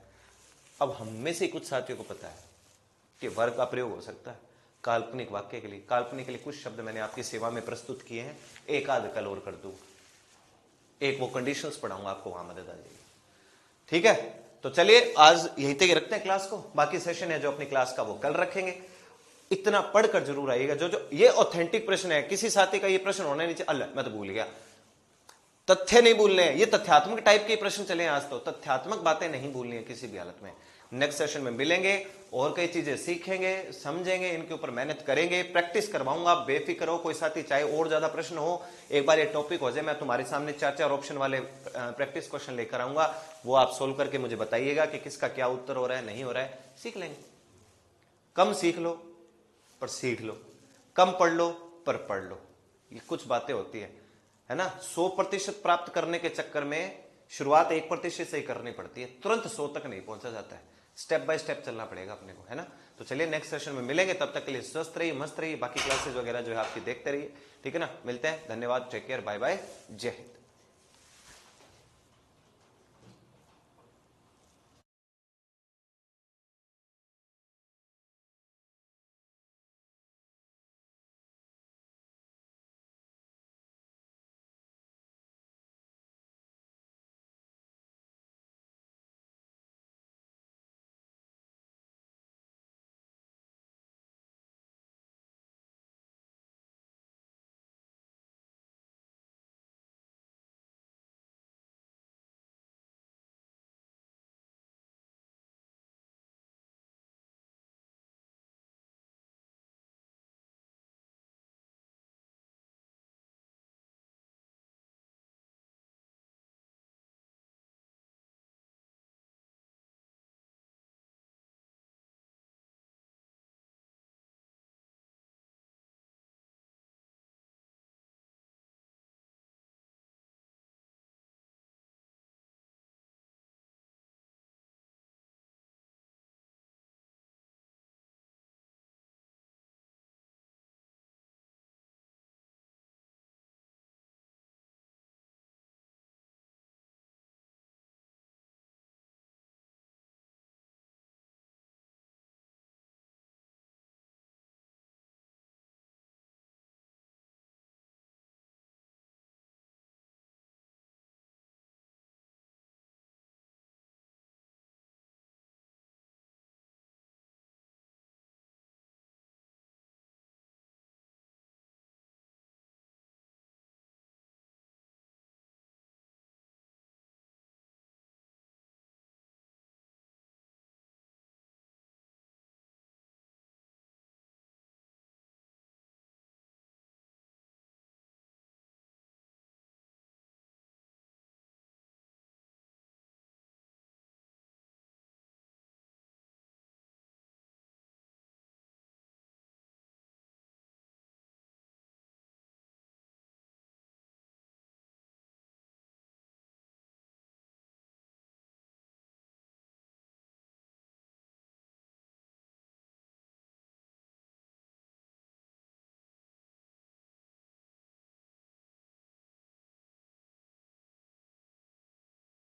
अब हम में से कुछ साथियों को पता है कि वर का प्रयोग हो सकता है काल्पनिक वाक्य के लिए, काल्पनिक के लिए कुछ शब्द मैंने आपकी सेवा में प्रस्तुत किए हैं, एक आध कल और कर दूं, एक वो कंडीशंस पढ़ाऊंगा आपको, वहां मदद आ जाएगी। ठीक है, तो चलिए आज यहीं तक रखते हैं क्लास को, बाकी सेशन है जो अपनी क्लास का वो कल रखेंगे। इतना पढ़कर जरूर आइएगा, जो ये ऑथेंटिक प्रश्न है, किसी साथी का ये प्रश्न होना नहीं चाहिए, अल्लाह मैं तो भूल गया, तथ्य नहीं भूलने हैं, ये तथ्यात्मक टाइप के प्रश्न चले हैं आज, तो तथ्यात्मक बातें नहीं भूलनी है किसी भी हालत में। नेक्स्ट सेशन में मिलेंगे और कई चीजें सीखेंगे, समझेंगे, इनके ऊपर मेहनत करेंगे, प्रैक्टिस करवाऊंगा, बेफिक्र हो। कोई साथी चाहे और ज्यादा प्रश्न हो, एक बार ये टॉपिक हो जाए, मैं तुम्हारे सामने 4 ऑप्शन वाले प्रैक्टिस क्वेश्चन लेकर आऊंगा, वो आप सोल्व करके मुझे बताइएगा कि किसका क्या उत्तर हो रहा है, नहीं हो रहा है, सीख लेंगे। कम सीख लो पर सीख लो, कम पढ़ लो पर पढ़ लो, ये कुछ बातें होती है ना। 100% प्राप्त करने के चक्कर में शुरुआत 1% से ही करनी पड़ती है, तुरंत 100 तक नहीं पहुंचा जाता है, स्टेप बाय स्टेप चलना पड़ेगा अपने को, है ना। तो चलिए नेक्स्ट सेशन में मिलेंगे, तब तक के लिए स्वस्थ रहिए, मस्त रहिए, बाकी क्लासेस वगैरह जो है आपकी देखते रहिए, ठीक है ना। मिलते हैं, धन्यवाद, टेक केयर, बाय बाय, जय हिंद।